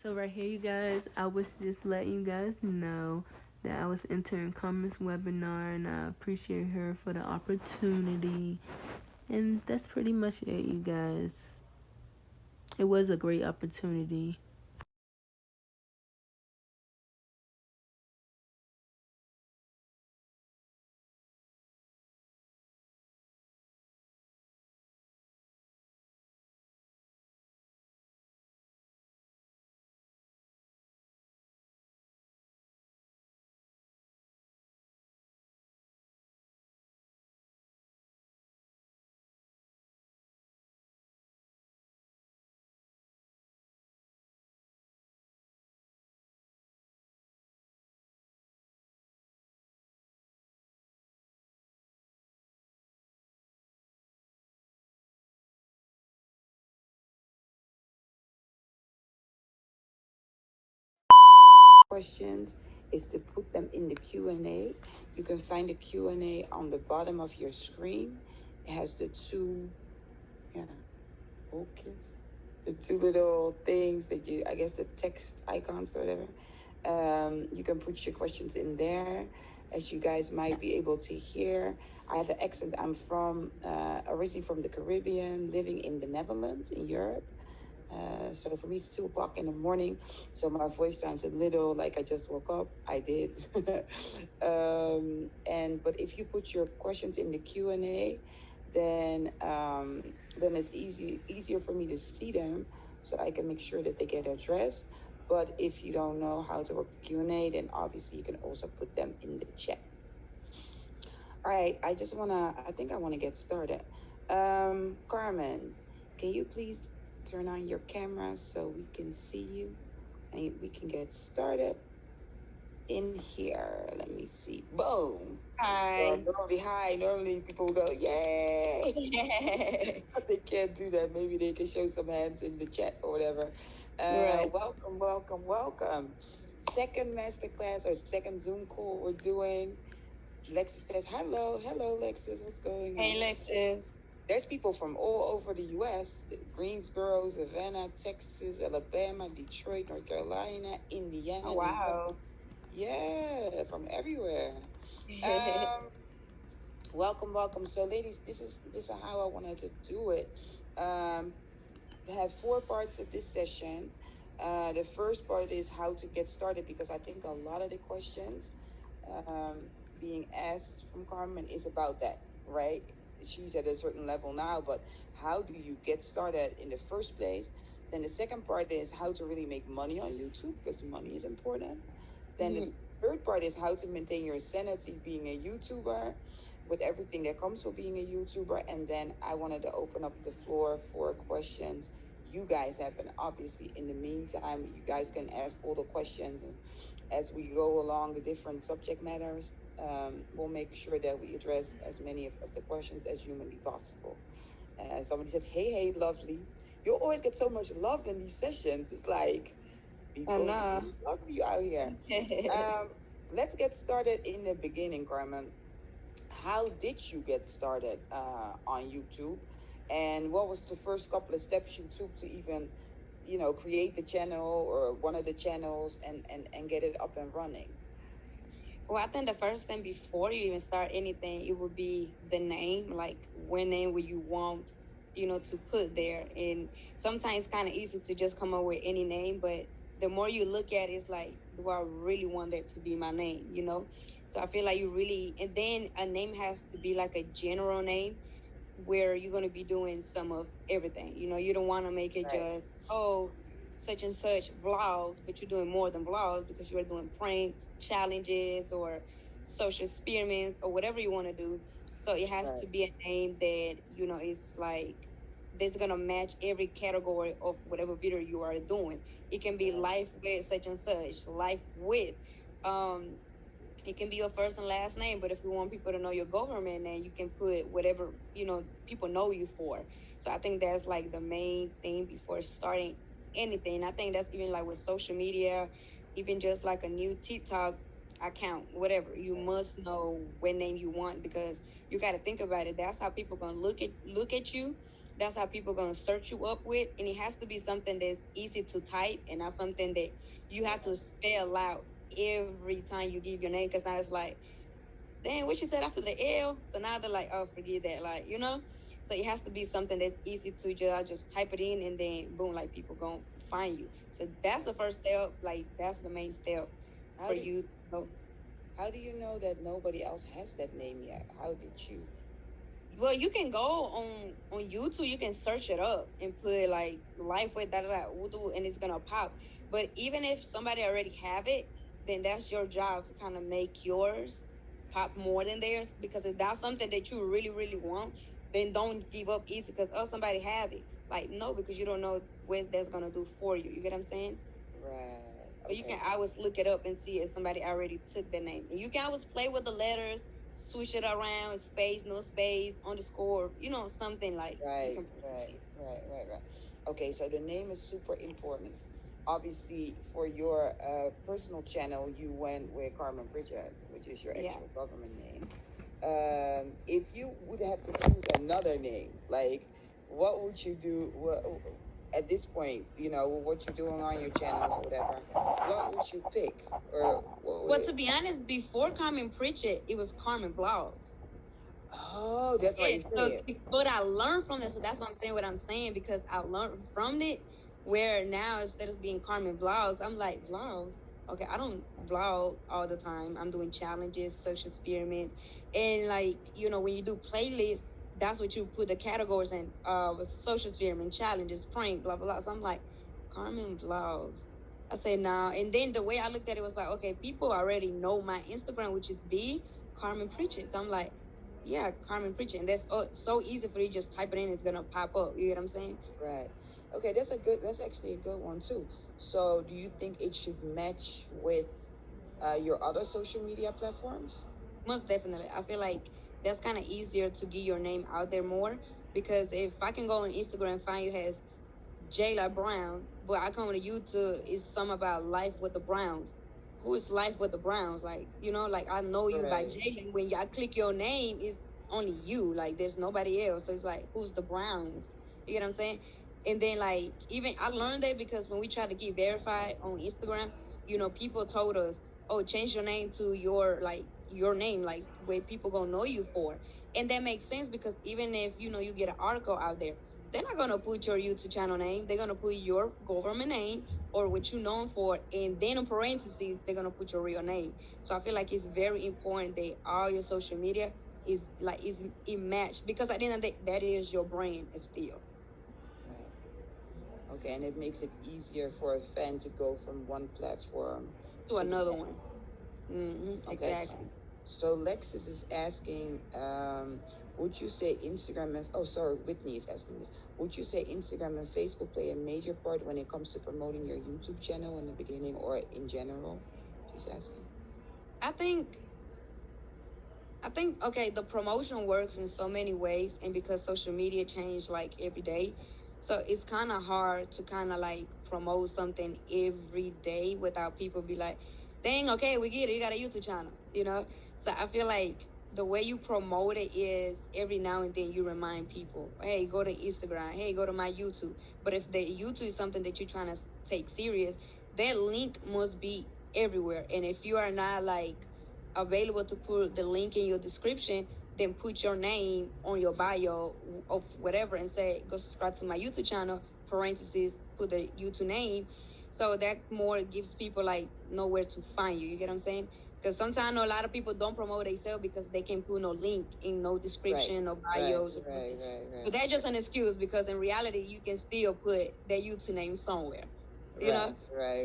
So right here, you guys, I was just letting you guys know that I was entering Carmen's webinar, and I appreciate her for the opportunity. And that's pretty much it, you guys. It was a great opportunity. Questions is to put them in the Q&A. You can find the Q&A on the bottom of your screen. It has the two, yeah, focus, the two little things that I guess the text icons or whatever. You can put your questions in there. As you guys might be able to hear, I have an accent. I'm from, originally from the Caribbean, living in the Netherlands, in Europe. So for me, it's 2 o'clock in the morning. So my voice sounds a little like I just woke up. I did. But if you put your questions in the Q&A, then it's easier for me to see them, so I can make sure that they get addressed. But if you don't know how to work the Q&A, then obviously you can also put them in the chat. All right, I think I wanna get started. Carmen, can you please turn on your camera so we can see you and we can get started in here? Let me see. Boom. So Hi. normally people go, yay. But they can't do that. Maybe they can show some hands in the chat or whatever. Right. Welcome. Second masterclass or second Zoom call we're doing. Lexus says, hello, Lexus, what's going on? Hey, Lexus. There's people from all over the U.S., Greensboro, Savannah, Texas, Alabama, Detroit, North Carolina, Indiana. Oh, wow. Yeah, from everywhere. Um, welcome. So, ladies, this is how I wanted to do it. Um, I have 4 parts of this session. The first part is how to get started, because I think a lot of the questions um, being asked from Carmen is about that, right? She's at a certain level now, but how do you get started in the first place? Then the second part is how to really make money on YouTube, because money is important. Then the third part is how to maintain your sanity being a YouTuber, with everything that comes with being a YouTuber. And then I wanted to open up the floor for questions you guys have. And obviously, in the meantime, you guys can ask all the questions. And as we go along the different subject matters, we'll make sure that we address as many of the questions as humanly possible. Somebody said, hey, lovely. You always get so much love in these sessions. It's like Oh, people no. love you out here. Um, let's get started in the beginning, Carmen. How did you get started on YouTube? And what was the first couple of steps you took to even, create the channel or one of the channels and get it up and running? Well, I think the first thing before you even start anything, it would be the name, like what name would you want, to put there. And sometimes it's kind of easy to just come up with any name, but the more you look at it, it's like, do I really want that to be my name? So I feel like you really, and then a name has to be like a general name where you're going to be doing some of everything. You don't want to make it Right. just, oh, such and such vlogs, but you're doing more than vlogs because you're doing pranks, challenges, or social experiments, or whatever you want to do. So it has Right. to be a name that, is like, that's going to match every category of whatever video you are doing. It can be Right. life with such and such, life with. Um, it can be your first and last name, but if you want people to know your government name, you can put whatever, people know you for. So I think that's like the main thing before starting anything. I think that's even like with social media, even just like a new TikTok account, whatever. You must know what name you want, because you got to think about it. That's how people gonna look at you. that's how people gonna search you up with, and it has to be something that's easy to type and not something that you have to spell out every time you give your name. Because now it's like, dang, what she said after the L. So now they're like, oh, forget that, like, you know. So it has to be something that's easy to just type it in, and then boom, like people gonna find you. So that's the first step. Like that's the main step How for do you. So, how do you know that nobody else has that name yet? How did you? well, you can go on YouTube. You can search it up and put like life with da da da Udu, and it's gonna pop. But even if somebody already have it, then that's your job to kind of make yours pop more than theirs. Because if that's something that you really really want, then don't give up easy because oh somebody have it. Like no, because you don't know what that's gonna do for you. You get what I'm saying? Right. But you Okay. can always look it up and see if somebody already took the name. And you can always play with the letters, switch it around, space, no space, underscore, something like you Right. can. Right. Okay. So the name is super important. Obviously, for your personal channel, you went with Carmen Pritchard, which is your Yeah. actual government name. If you would have to choose another name, like what would you do? At this point, what you're doing on your channels or whatever, what would you pick, or what would Well, it? to be honest, before Carmen Pritchett, it was Carmen Vlogs. Oh, that's why Yeah. you say So, it. but I learned from that. So that's what I'm saying. What I'm saying because I learned from it. Where now instead of being Carmen Vlogs, I'm like vlogs. Okay, I don't vlog all the time. I'm doing challenges, social experiments, and like when you do playlists, that's what you put the categories in. With social experiment, challenges, prank, blah blah blah. So I'm like Carmen Vlogs. I say now, and then the way I looked at it was like, okay, people already know my Instagram, which is B Carmen Preaches. So I'm like, yeah, Carmen Preaching. And that's so easy for you to just type it in, it's gonna pop up. You get what I'm saying? Right. Okay, that's actually a good one too. So, do you think it should match with your other social media platforms? Most definitely. I feel like that's kind of easier to get your name out there more because if I can go on Instagram and find you as Jayla Brown, but I come to YouTube, it's something about life with the Browns. Who is life with the Browns? Like, like I know you by Right. Jayla. When I click your name, it's only you. Like, there's nobody else. So it's like, who's the Browns? You get what I'm saying? And then, like, even I learned that because when we tried to get verified on Instagram, people told us, oh, change your name to your name, like, where people gonna know you for. And that makes sense because even if, you get an article out there, they're not gonna put your YouTube channel name. They're gonna put your government name or what you're known for, and then in parentheses they're gonna put your real name. So I feel like it's very important that all your social media is it matched because at the end of the day, that is your brand still. Right. Okay, and it makes it easier for a fan to go from one platform To to the another next. one. Okay. Exactly. So Lexus is asking, would you say Instagram and Whitney is asking this. Would you say Instagram and Facebook play a major part when it comes to promoting your YouTube channel in the beginning or in general? She's asking. I think okay, the promotion works in so many ways, and because social media change like every day, so it's kind of hard to kind of like promote something every day without people be like, "Dang, okay, we get it. You got a YouTube channel." So I feel like the way you promote it is every now and then you remind people, "Hey, go to Instagram. Hey, go to my YouTube." But if the YouTube is something that you're trying to take serious, that link must be everywhere, and if you are not like available to put the link in your description, then put your name on your bio of whatever and say, go subscribe to my YouTube channel, parentheses, put the YouTube name. So that more gives people like nowhere to find you. You get what I'm saying? Because sometimes a lot of people don't promote themselves because they can put no link in no description, no bios. But that's just an excuse because in reality, you can still put their YouTube name somewhere. You know?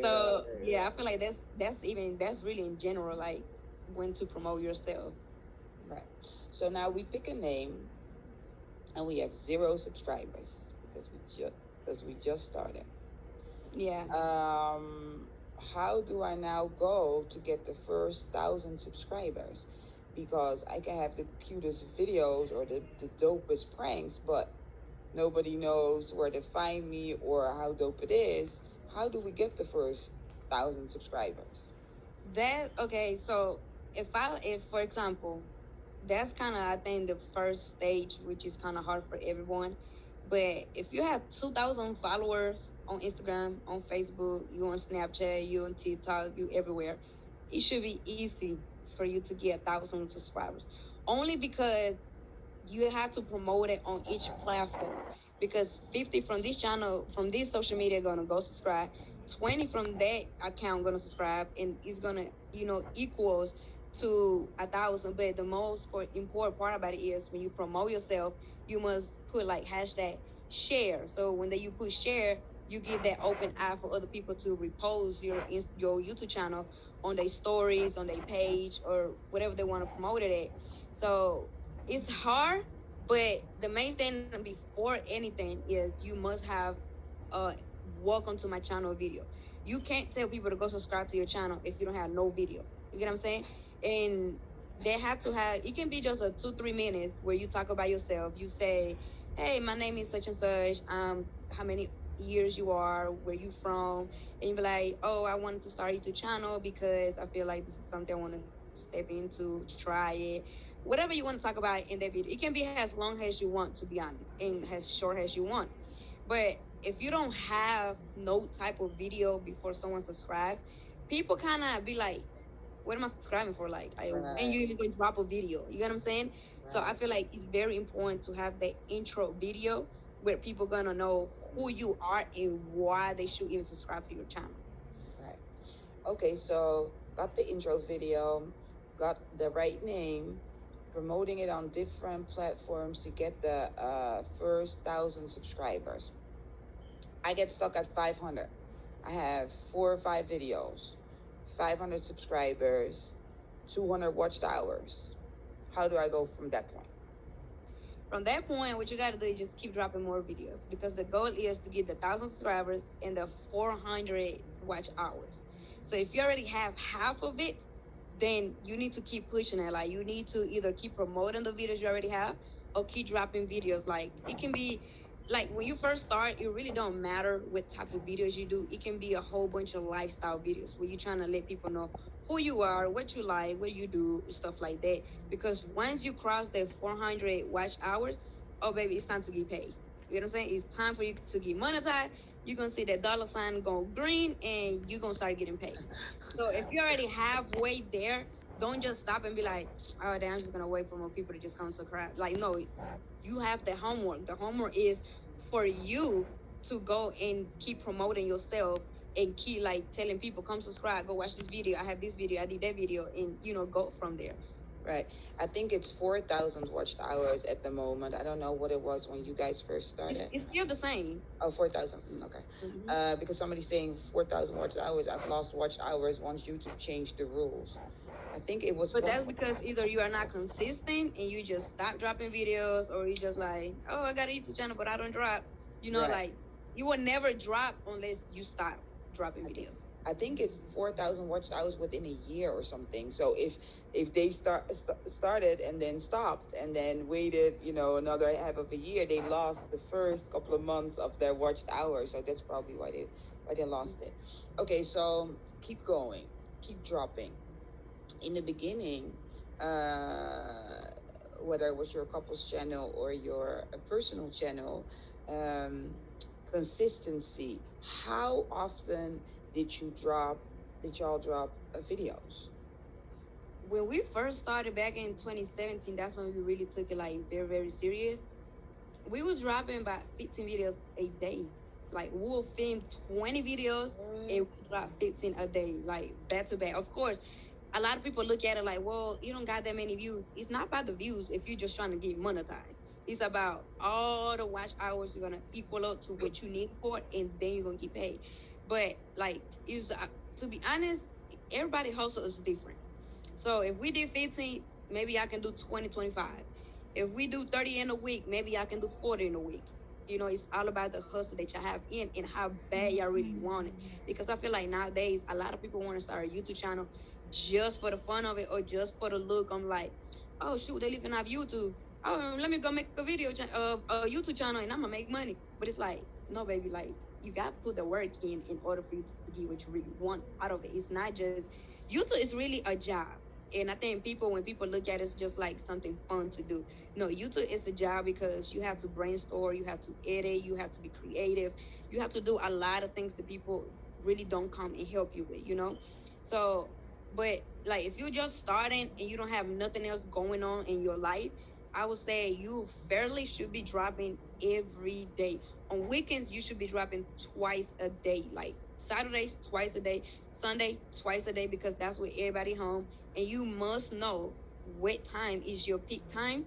So yeah, I feel like that's really in general, like when to promote yourself. Right. So now we pick a name and we have 0 subscribers because we just started. Yeah. How do I now go to get the first 1,000 subscribers? Because I can have the cutest videos or the dopest pranks, but nobody knows where to find me or how dope it is. How do we get the first 1,000 subscribers? That okay, so if for example, that's kind of I think the first stage, which is kind of hard for everyone, But if you have 2,000 followers on Instagram, on Facebook, you on Snapchat, you on TikTok, you everywhere, it should be easy for you to get 1,000 subscribers. Only because you have to promote it on each platform, because 50 from this channel, from this social media, gonna go subscribe, 20 from that account gonna subscribe, and it's gonna, equals to 1,000. But the most important part about it is when you promote yourself, you must put like hashtag share. So when you put share, you give that open eye for other people to repost your YouTube channel on their stories, on their page, or whatever they want to promote it at. So it's hard, but the main thing before anything is you must have a welcome to my channel video. You can't tell people to go subscribe to your channel if you don't have no video. You get what I'm saying? And they have to have, it can be just a 2-3 minutes where you talk about yourself. You say, hey, my name is such and such. How many years you are, where you from, and you be like, oh, I wanted to start a YouTube channel because I feel like this is something I want to step into, try it, whatever you want to talk about in that video. It can be as long as you want, to be honest, and as short as you want. But if you don't have no type of video before someone subscribes, people kind of be like, what am I subscribing for? Like, and you even drop a video. You get what I'm saying? Right. So I feel like it's very important to have the intro video where people gonna know who you are and why they should even subscribe to your channel. Right. Okay, so got the intro video, got the right name, promoting it on different platforms to get the first 1,000 subscribers. I get stuck at 500. I have 4 or 5 videos, 500 subscribers, 200 watched hours. How do I go from that point? From that point, what you got to do is just keep dropping more videos, because the goal is to get the 1,000 subscribers and the 400 watch hours. So if you already have half of it, then you need to keep pushing it. Like, you need to either keep promoting the videos you already have or keep dropping videos. Like, it can be like when you first start, it really don't matter what type of videos you do. It can be a whole bunch of lifestyle videos where you're trying to let people know who you are, what you like, what you do, stuff like that. Because once you cross the 400 watch hours, oh baby, it's time to get paid. You know what I'm saying? It's time for you to get monetized. You're gonna see that dollar sign go green, and you're gonna start getting paid. So if you're already halfway there, don't just stop and be like, oh damn, I'm just gonna wait for more people to just come subscribe. Like, no, you have the homework. The homework is for you to go and keep promoting yourself and keep like telling people, come subscribe, go watch this video, I have this video, I did that video, and go from there. Right. I think it's 4,000 watched hours at the moment. I don't know what it was when you guys first started. It's still the same. Oh, 4,000. Okay. Mm-hmm. Because somebody's saying 4,000 watched hours. I've lost watch hours once YouTube changed the rules. I think it was. But that's because either you are not consistent and you just stop dropping videos, or you just like, oh, I got a YouTube channel, but I don't drop. Right. Like, you will never drop unless you stop dropping videos. I think it's 4,000 watch hours within a year or something. So if they started and then stopped and then waited, another half of a year, they lost the first couple of months of their watched hours. So that's probably why they lost it. Okay, so keep going, keep dropping. In the beginning, whether it was your couple's channel or your personal channel, consistency. How often did y'all drop videos? When we first started back in 2017, that's when we really took it like very, very serious. We was dropping about 15 videos a day. Like, we'll film 20 videos and we drop 15 a day, like back to back. Of course, a lot of people look at it like, well, you don't got that many views. It's not about the views if you're just trying to get monetized. It's about all the watch hours you're gonna equal up to what you need for it, and then you're gonna get paid. But like, to be honest, everybody hustle is different. So if we did 15, maybe I can do 20, 25. If we do 30 in a week, maybe I can do 40 in a week. It's all about the hustle that y'all have in and how bad y'all really want it. Because I feel like nowadays, a lot of people want to start a YouTube channel just for the fun of it or just for the look. I'm like, oh shoot, they living off YouTube. Oh, let me go make a a YouTube channel and I'm gonna make money. But it's like, no, baby, like, you got to put the work in order for you to get what you really want out of it. It's not just, YouTube is really a job. And I think when people look at it, it's just like something fun to do. No, YouTube is a job because you have to brainstorm, you have to edit, you have to be creative, you have to do a lot of things that people really don't come and help you with, So, but like if you're just starting and you don't have nothing else going on in your life, I would say you fairly should be dropping every day. On weekends, you should be dropping twice a day, like Saturdays twice a day, Sunday twice a day, because that's when everybody home. And you must know what time is your peak time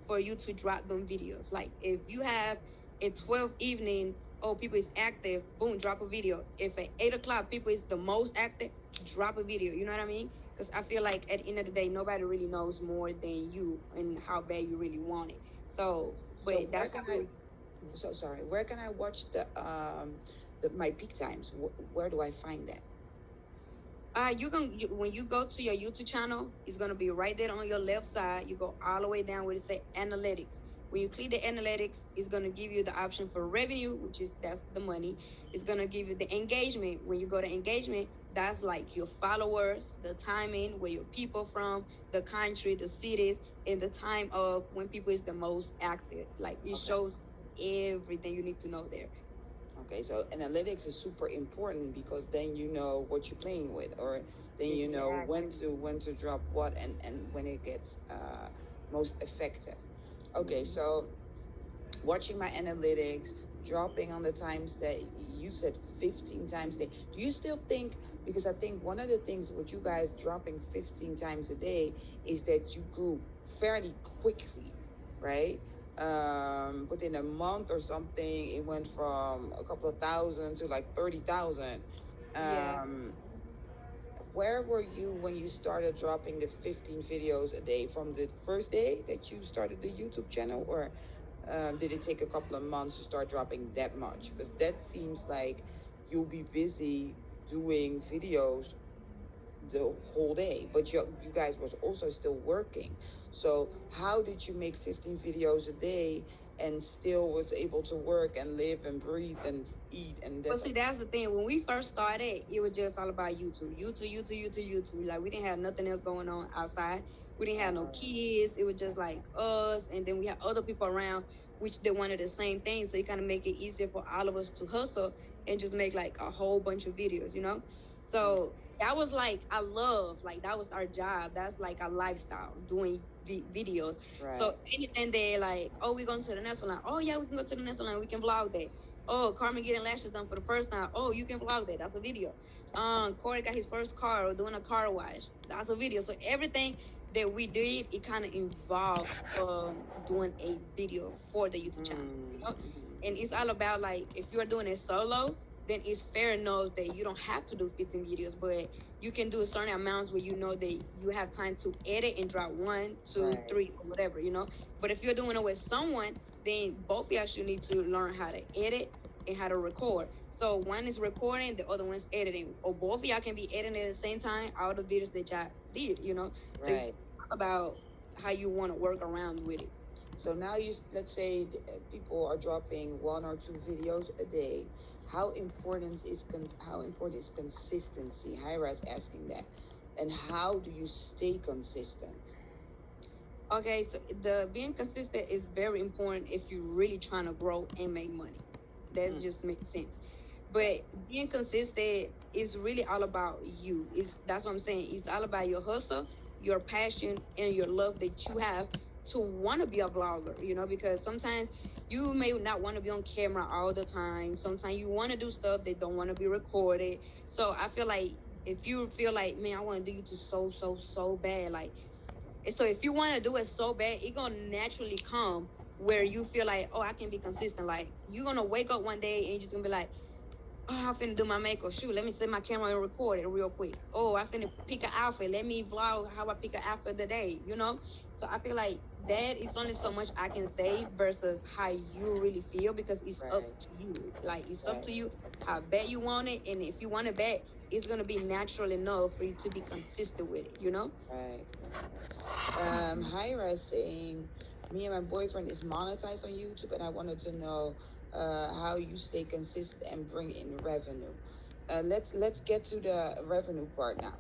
for you to drop them videos. Like if you have at 12 evening, oh, people is active, boom, drop a video. If at 8 o'clock people is the most active, drop a video. You know what I mean? Because I feel like at the end of the day, nobody really knows more than you and how bad you really want it. So, but So that's something. so sorry. Where can I watch the my peak times? Where do I find that? When you go to your YouTube channel, it's gonna be right there on your left side. You go all the way down where it say analytics. When you click the analytics, it's gonna give you the option for revenue, which is that's the money. It's gonna give you the engagement. When you go to engagement, that's like your followers, the timing, where your people from, the country, the cities, and the time of when people is the most active. Like it Okay. shows everything you need to know there. Okay, so analytics is super important because then you know what you're playing with, or then you know when to drop what and when it gets most effective. Okay, so watching my analytics, dropping on the times that you said 15 times a day. Do you still think, because I think one of the things with you guys dropping 15 times a day is that you grew fairly quickly, right? Within a month or something, it went from a couple of thousand to like 30,000. Yeah. Where were you when you started dropping the 15 videos a day? From the first day that you started the YouTube channel, or did it take a couple of months to start dropping that much? Because that seems like you'll be busy doing videos the whole day, but you guys was also still working. So how did you make 15 videos a day and still was able to work and live and breathe and eat and But that's see, that's the thing. When we first started, it was just all about YouTube, YouTube. Like we didn't have nothing else going on outside. We didn't have no kids. It was just like us, and then we had other people around, which they wanted the same thing. So it kind of make it easier for all of us to hustle and just make like a whole bunch of videos. So that was like I love, like that was our job. That's like our lifestyle, doing videos. right. So anything they like, oh, we're going to the next one. Oh yeah, we can go to the next one. We can vlog that. Oh, Carmen getting lashes done for the first time. Oh, you can vlog that. That's a video. Corey got his first car or doing a car wash. That's a video. So everything that we did, it kind of involved doing a video for the YouTube channel. And it's all about like if you're doing it solo, then it's fair enough that you don't have to do 15 videos, but you can do a certain amounts where you know that you have time to edit and drop 1, 2, 3, or whatever. But if you're doing it with someone, then both of y'all should need to learn how to edit and how to record. So one is recording, the other one's editing, or both of y'all can be editing at the same time. All the videos that y'all did. So it's about how you want to work around with it. So now let's say people are dropping 1 or 2 videos a day. How important is consistency? Hyra's asking that, and how do you stay consistent? Okay, so the being consistent is very important if you're really trying to grow and make money. That just makes sense. But being consistent is really all about you. That's what I'm saying. It's all about your hustle, your passion, and your love that you have to want to be a vlogger, because sometimes you may not want to be on camera all the time. Sometimes you want to do stuff that don't want to be recorded. So I feel like if you feel like, man, I want to do YouTube so bad, like, so if you want to do it so bad, it's going to naturally come where you feel like, oh, I can be consistent. Like, you're going to wake up one day and you're just going to be like, oh, I'm finna do my makeup. Shoot, let me set my camera and record it real quick. Oh, I'm finna pick an outfit. Let me vlog how I pick an outfit today. So I feel like that is only so much I can say versus how you really feel, because it's up to you. Like, it's up to you how bad you want it. And if you want it bad, it's going to be natural enough for you to be consistent with it. Right. Hyra is saying, me and my boyfriend is monetized on YouTube, and I wanted to know how you stay consistent and bring in revenue. Let's get to the revenue part now.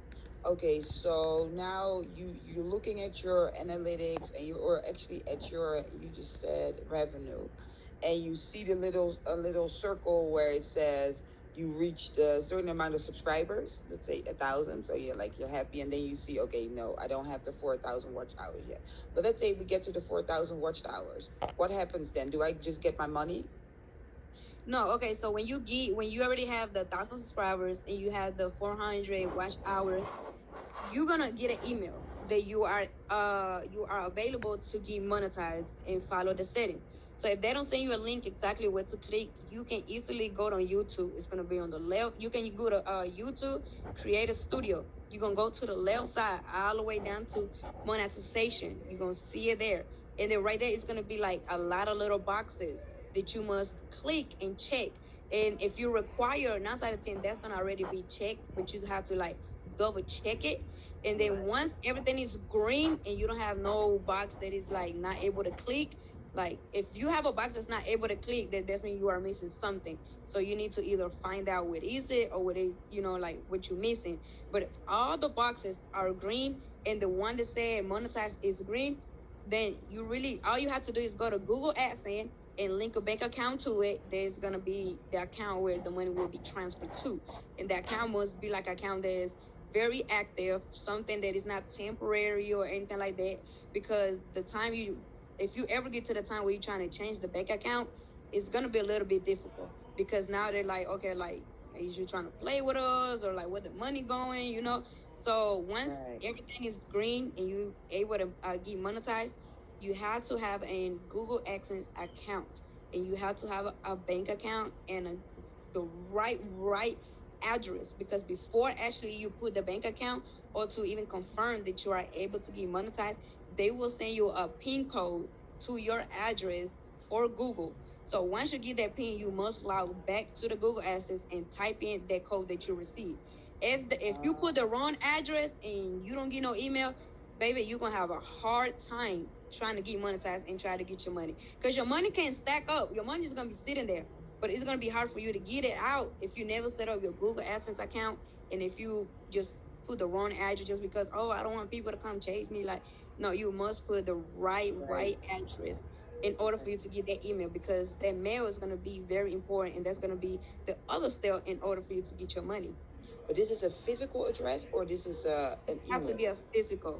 Okay, so now you're looking at your analytics and you or actually at your you just said revenue, and you see the little circle where it says you reached a certain amount of subscribers, let's say 1,000. So you're happy, and then you see, okay, no, I don't have the 4,000 watch hours yet. But let's say we get to the 4,000 watch hours. What happens then? Do I just get my money? No, okay. So when you already have the 1,000 subscribers and you have the 400 watch hours, you're gonna get an email that you are available to get monetized and follow the settings. So if they don't send you a link exactly where to click, you can easily go on YouTube. It's gonna be on the left. You can go to YouTube, create a studio. You're gonna go to the left side all the way down to monetization. You're gonna see it there. And then right there it's gonna be like a lot of little boxes that you must click and check. And if you require 9 out of 10, that's gonna already be checked, but you have to like double check it. And then once everything is green and you don't have no box that is like not able to click, like if you have a box that's not able to click, that that's mean you are missing something. So you need to either find out what is it or what is, like what you're missing. But if all the boxes are green and the one that said monetize is green, then you really all you have to do is go to Google AdSense and link a bank account to it. There's gonna be the account where the money will be transferred to, and that account must be like an account that is very active, something that is not temporary or anything like that. Because if you ever get to the time where you're trying to change the bank account, it's gonna be a little bit difficult because now they're like, okay, like, is you trying to play with us or like where the money going? So once everything is green and you able to get monetized, you have to have a Google AdSense account, and you have to have a bank account and the right address, because before actually you put the bank account or to even confirm that you are able to get monetized, they will send you a PIN code to your address for Google. So once you get that PIN, you must log back to the Google Access and type in that code that you received. If you put the wrong address and you don't get no email, baby, you're gonna have a hard time trying to get monetized and try to get your money, because your money can't stack up. Your money is gonna be sitting there, but it's gonna be hard for you to get it out if you never set up your Google AdSense account, and if you just put the wrong address just because, oh, I don't want people to come chase me. Like, no, you must put the right address in order for you to get that email, because that mail is gonna be very important, and that's gonna be the other step in order for you to get your money. But this is a physical address, or this is an email? It has to be a physical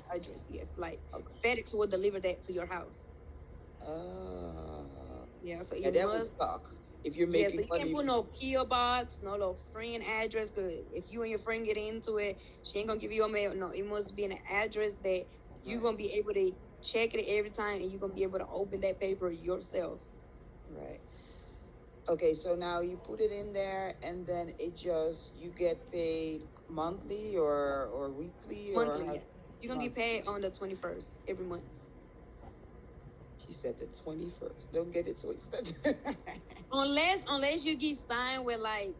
address. Yes, like FedEx will deliver that to your house. Yeah, so that would suck if you're making so you money. can't put no PO box, no little friend address, because if you and your friend get into it, she ain't gonna give you a mail. No, it must be an address that you're gonna be able to check it every time, and you're gonna be able to open that paper yourself. Right. Okay, so now you put it in there, and then you get paid monthly or weekly? Monthly. Yeah. You're gonna get paid on the 21st every month. She said the 21st. Don't get it twisted. unless you get signed with like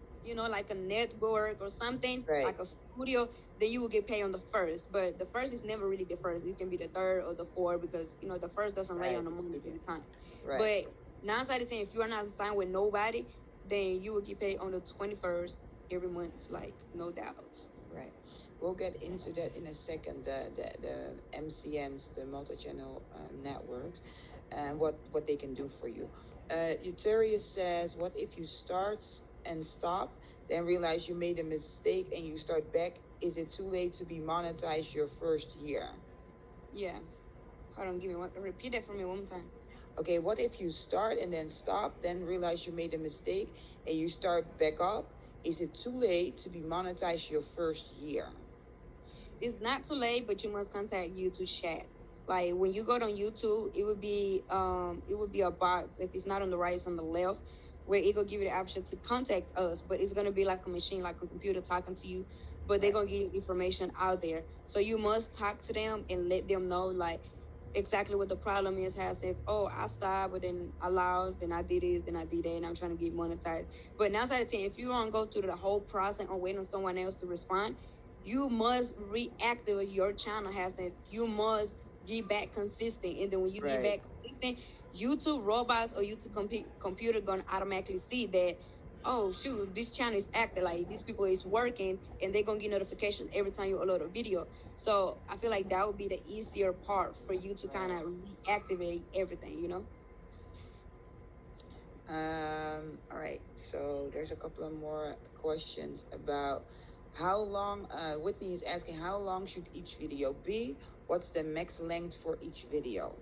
a network or something, like a studio, then you will get paid on the first. But the first is never really the first. It can be the third or the fourth, because the first doesn't lay on the money every time. But 9 out of 10, if you are not signed with nobody, then you will get paid on the 21st every month, like, no doubt. Right. We'll get into that in a second. The MCNs, the multi-channel networks, and what they can do for you. Euteria says, what if you start and stop, then realize you made a mistake and you start back? Is it too late to be monetized your first year? Yeah. Hold on, repeat that for me one more time. Okay, what if you start and then stop, then realize you made a mistake and you start back up? Is it too late to be monetized your first year? It's not too late, but you must contact YouTube chat. Like when you go on YouTube, it would be a box. If it's not on the right, it's on the left, where it will give you the option to contact us. But it's gonna be like a machine, like a computer talking to you. But they're gonna give you information out there. So you must talk to them and let them know like exactly what the problem is. Has if, oh, I stopped, but then I lost, then I did this, then I did that, and I'm trying to get monetized. But 9 out of 10, if you don't go through the whole process or wait on someone else to respond, you must reactivate your channel. You must get back consistent, and then when you get back consistent, YouTube robots or YouTube computer gonna automatically see that oh shoot, this channel is active, like these people is working, and they're gonna get notifications every time you upload a video. So I feel like that would be the easier part for you to kind of reactivate everything, you know. All right. So there's a couple of more questions about how long. Whitney is asking how long should each video be? What's the max length for each video?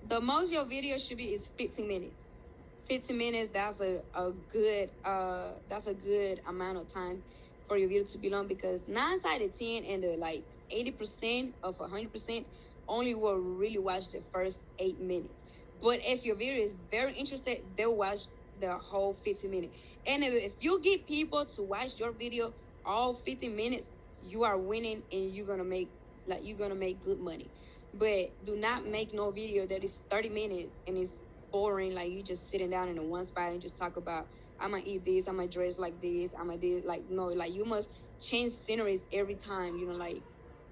The most your video should be is 15 minutes. 15 minutes, that's a good amount of time for your video to be long, because 9 side of 10 and the like 80% of 100% only will really watch the first 8 minutes. But if your video is very interested, they'll watch the whole 15 minutes. And if you get people to watch your video all 15 minutes, you are winning, and you're gonna make good money. But do not make no video that is 30 minutes and it's boring, like you just sitting down in a one spot and just talk about, I'm gonna eat this, I'm gonna dress like this, I'm gonna do, like, no, like you must change sceneries every time, you know, like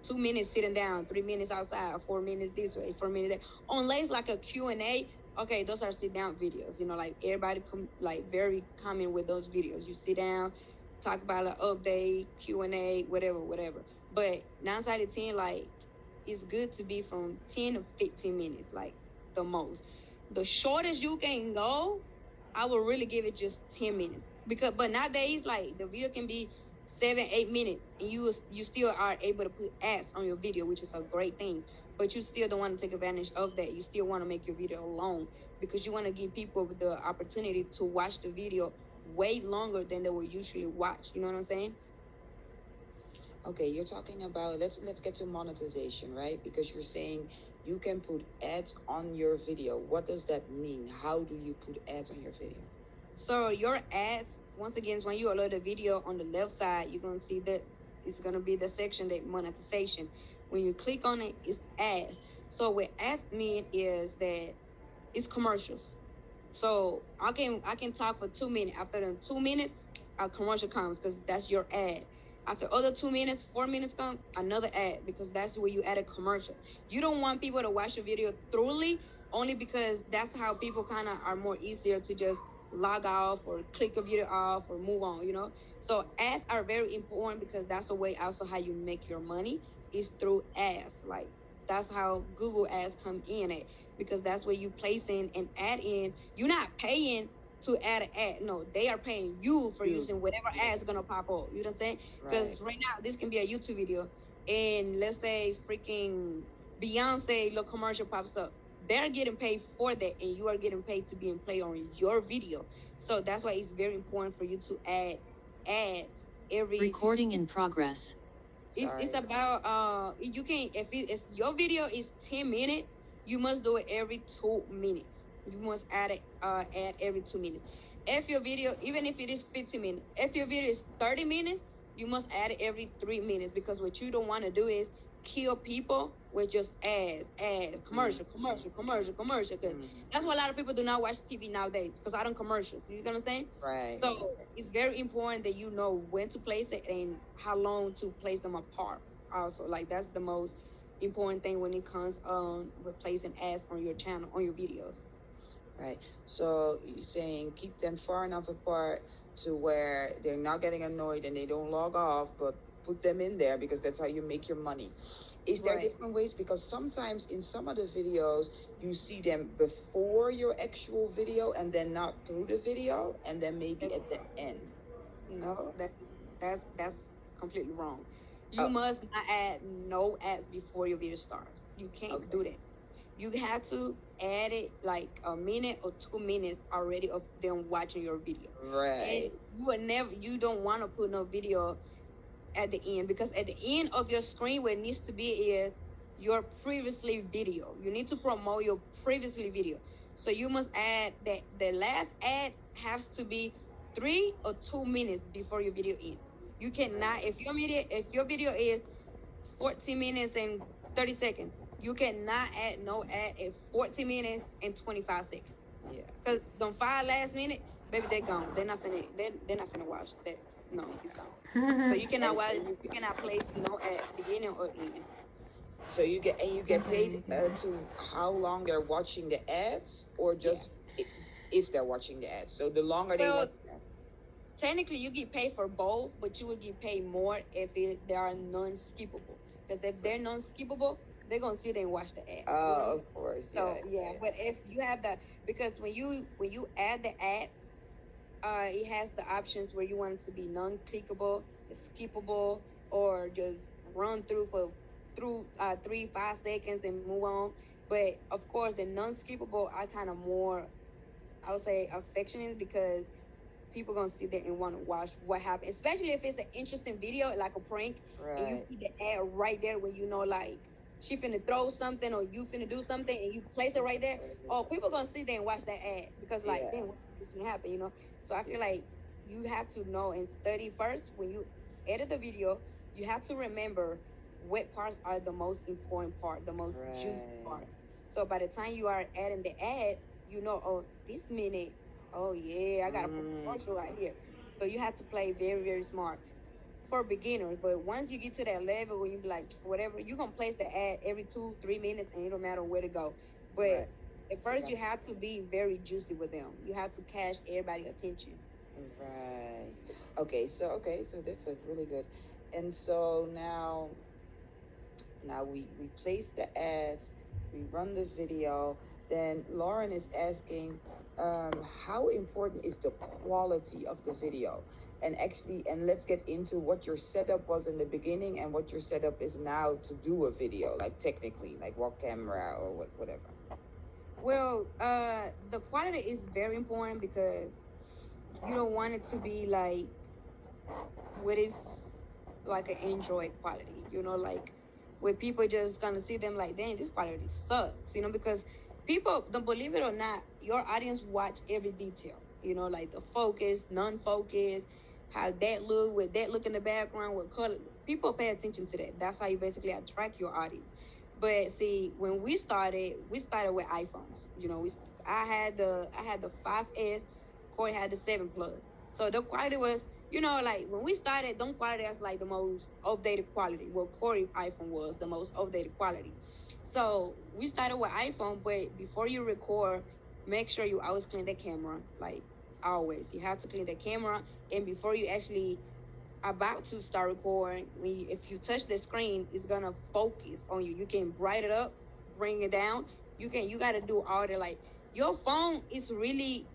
2 minutes sitting down, 3 minutes outside, 4 minutes this way, 4 minutes that. Unless like a Q&A, okay, those are sit down videos, you know, like everybody like very common with those videos. You sit down, talk about an update, Q&A, whatever. But 9 side of 10, like, it's good to be from 10 to 15 minutes, like the most. The shortest you can go, I will really give it just 10 minutes. But nowadays, like the video can be 7, 8 minutes, and you still are able to put ads on your video, which is a great thing. But you still don't want to take advantage of that. You still want to make your video long, because you want to give people the opportunity to watch the video way longer than they will usually watch. You know what I'm saying? Okay, you're talking about let's get to monetization, right? Because you're saying you can put ads on your video. What does that mean? How do you put ads on your video? So your ads, once again, is when you upload a video, on the left side, you're gonna see that it's gonna be the section that monetization. When you click on it, it's ads. So what ads mean is that it's commercials. So I can talk for 2 minutes. After the 2 minutes, a commercial comes, because that's your ad. After other 2 minutes, 4 minutes come, another ad, because that's where you add a commercial. You don't want people to watch your video thoroughly, only because that's how people kind of are more easier to just log off or click a video off or move on, you know. So ads are very important, because that's a way also how you make your money is through ads. Like that's how Google ads come in at, because that's where you place in an ad in. You're not paying to add an ad. No, they are paying you for using whatever ad is gonna pop up. You know what I'm saying? Because right now this can be a YouTube video, and let's say freaking Beyonce little commercial pops up. They're getting paid for that, and you are getting paid to be in play on your video. So that's why it's very important for you to add ads every. Recording in progress. It's about you can, if it's your video is 10 minutes, you must do it every 2 minutes. You must add it add every 2 minutes. If your video, even if it is 15 minutes, if your video is 30 minutes, you must add it every 3 minutes, because what you don't want to do is kill people with just ads, commercial. Because that's why a lot of people do not watch TV nowadays, because I don't commercials. You know what I'm saying? Right. So it's very important that you know when to place it and how long to place them apart. Also, like that's the most important thing when it comes on replacing ads on your channel, on your videos. Right. So you're saying keep them far enough apart to where they're not getting annoyed and they don't log off, but put them in there, because that's how you make your money. Is there different ways? Because sometimes in some of the videos you see them before your actual video and then not through the video, and then maybe at the end. No, that's completely wrong. You must not add no ads before your video starts. You can't do that. You have to add it like a minute or 2 minutes already of them watching your video. Right. And you don't want to put no video at the end, because at the end of your screen where it needs to be is your previously video. You need to promote your previously video. So you must add that the last ad has to be 3 or 2 minutes before your video ends. You cannot, if your video is 14 minutes and 30 seconds, you cannot add no ad at 14 minutes and 25 seconds. Yeah. Because them 5 last minute, baby, they're gone. They're not finna watch that. No, it's gone. So you cannot watch. You cannot place no ad beginning or end. So you get paid to how long they're watching the ads, or just if they're watching the ads. So the longer they watch the ads. Technically, you get paid for both, but you would get paid more if they are non-skippable. Because if they're non-skippable, they're gonna sit there and watch the ad. Oh, of course, So yeah, but if you have the because when you add the ads, it has the options where you want it to be non-clickable, skippable, or just run through for 3-5 seconds and move on. But of course, the non-skippable, I kind of more, I would say, affectionate because people gonna sit there and want to watch what happened, especially if it's an interesting video like a prank, and you see the ad right there when you know like she finna throw something or you finna do something and you place it right there. Oh, people gonna sit there and watch that ad because like then what's gonna happen, you know? So I feel like you have to know and study first when you edit the video. You have to remember what parts are the most important part, the most juicy part. So by the time you are adding the ads, you know, oh, this minute, oh yeah, I gotta put a commercial right here. So you have to play very, very smart for beginners. But once you get to that level where you be like, whatever, you're gonna place the ad every 2-3 minutes and it don't matter where to go. But at first you have to be very juicy with them. You have to catch everybody's attention. Right. Okay, so that's a really good. And so now we place the ads, we run the video. Then Lauren is asking, how important is the quality of the video? And actually, and let's get into what your setup was in the beginning and what your setup is now to do a video, like technically, like what camera or whatever. Well, the quality is very important because you don't want it to be like what is like an Android quality, you know, like where people just gonna see them like, dang, this quality sucks, you know, because people, don't believe it or not, your audience watch every detail, you know, like the focus, non-focus, how that look, with that look in the background, what color. People pay attention to that. That's how you basically attract your audience. But see, when we started with iPhones. You know, I had the 5S, Corey had the 7 Plus. So the quality was, you know, like when we started, don't quality as like the most updated quality. Well, Corey iPhone was the most updated quality. So we started with iPhone, but before you record, make sure you always clean the camera. Like always, you have to clean the camera, and before you actually about to start recording, if you touch the screen, it's gonna focus on you. You can brighten it up, bring it down. You gotta do all the like. Your phone is really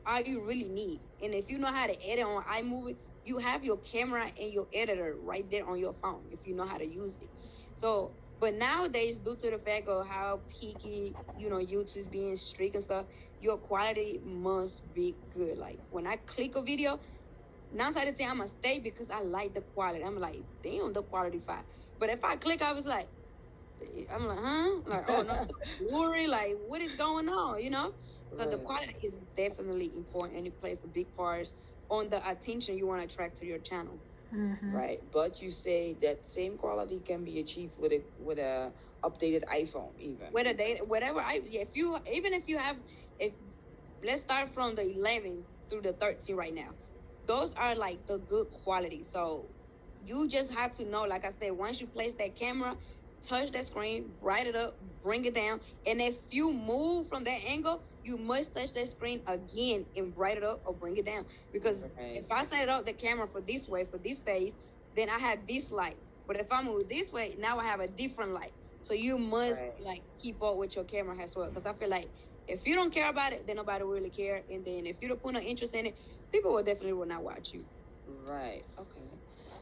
all you really need. And if you know how to edit on iMovie, you have your camera and your editor right there on your phone if you know how to use it. So, but nowadays, due to the fact of how picky, you know, YouTube's being strict and stuff, your quality must be good. Like when I click a video, 9 out of 10, I'm gonna stay because I like the quality. I'm like, damn, the quality fine. But if I click, I was like, I'm like, huh? Like, oh no, so blurry. Like, what is going on? You know. So the quality is definitely important, and it plays a big part on the attention you want to attract to your channel. Mm-hmm. Right, but you say that same quality can be achieved with a updated iPhone, even with a data, whatever. If you have, if let's start from the 11 through the 13 right now, those are like the good quality. So you just have to know, like I said, once you place that camera, touch that screen, bright it up, bring it down. And if you move from that angle, you must touch that screen again and bright it up or bring it down. Because if I set up the camera for this way, for this phase, then I have this light. But if I move this way, now I have a different light. So you must like keep up with your camera as well. Because I feel like if you don't care about it, then nobody will really care. And then if you don't put no interest in it, people will definitely not watch you. Right. Okay.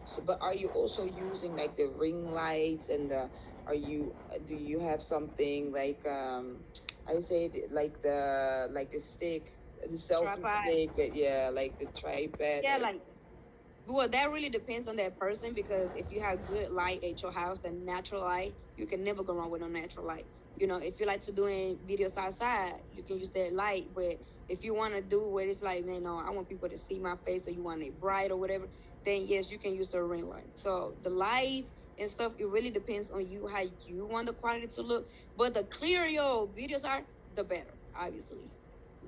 So, but are you also using like the ring lights and do you have something like I say it, like the stick, the selfie Tripod. stick, yeah, like the tripod. Yeah, like, well, that really depends on that person because if you have good light at your house, the natural light, you can never go wrong with no natural light. You know, if you like to doing videos outside, you can use that light. But if you want to do where it's like, man, no, I want people to see my face, or you want it bright or whatever, then yes, you can use the ring light. So the light and stuff, it really depends on you how you want the quality to look. But the clearer your videos are, the better, obviously.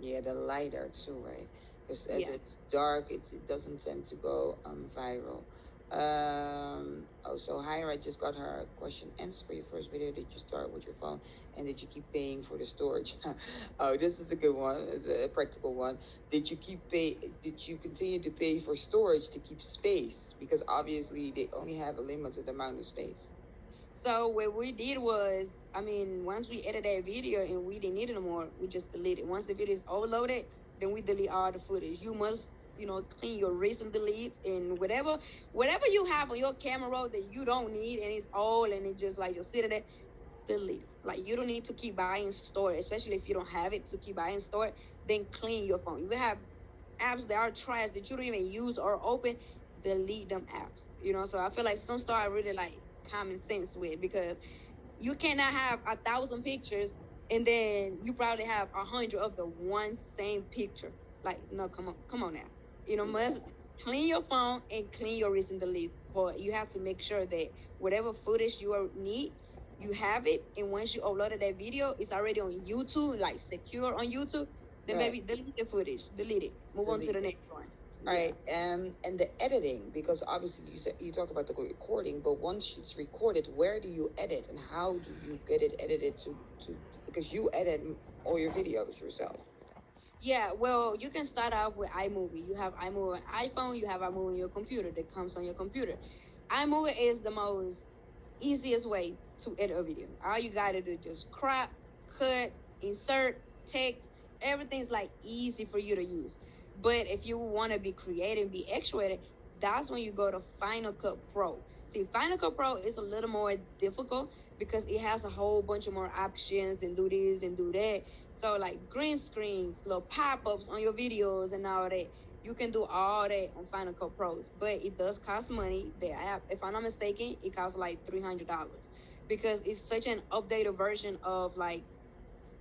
Yeah, the lighter too, right? Because as it's dark, it doesn't tend to go viral. Oh, so Hira just got her question answered for your first video. Did you start with your phone, and did you keep paying for the storage? Oh, this is a good one. It's a practical one. Did you keep pay? Did you continue to pay for storage to keep space? Because obviously they only have a limited amount of space. So what we did was, I mean, once we edit that video and we didn't need it anymore, we just delete it. Once the video is overloaded, then we delete all the footage. You must, clean your recent deletes and whatever you have on your camera roll that you don't need and it's old and it just like you're sitting there, delete it. Like you don't need to keep buying store, especially if you don't have it to keep buying store. Then clean your phone. If you have apps that are trash that you don't even use or open, delete them apps. So I feel like some store I really like common sense with because you cannot have 1,000 pictures and then you probably have 100 of the one same picture. Like, no, come on now. Must clean your phone and clean your recent deletes. But you have to make sure that whatever footage you need, you have it. And once you uploaded that video, it's already on YouTube, like secure on YouTube. Then Right. maybe delete the footage, delete it, move on to Delete the it. next one. All right, and the editing, because obviously you talk about the recording, but once it's recorded, where do you edit and how do you get it edited to because you edit all your videos yourself. Yeah, well, you can start off with iMovie. You have iMovie on iPhone, you have iMovie on your computer that comes on your computer. iMovie is the most easiest way to edit a video. All you gotta do is just crop, cut, insert, text. Everything's like easy for you to use. But if you want to be creative, be extra, that's when you go to Final Cut Pro. See, Final Cut Pro is a little more difficult because it has a whole bunch of more options and do this and do that. So like green screens, little pop-ups on your videos and all that. You can do all that on Final Cut Pros, but it does cost money. The app, if I'm not mistaken, it costs like $300 because it's such an updated version of like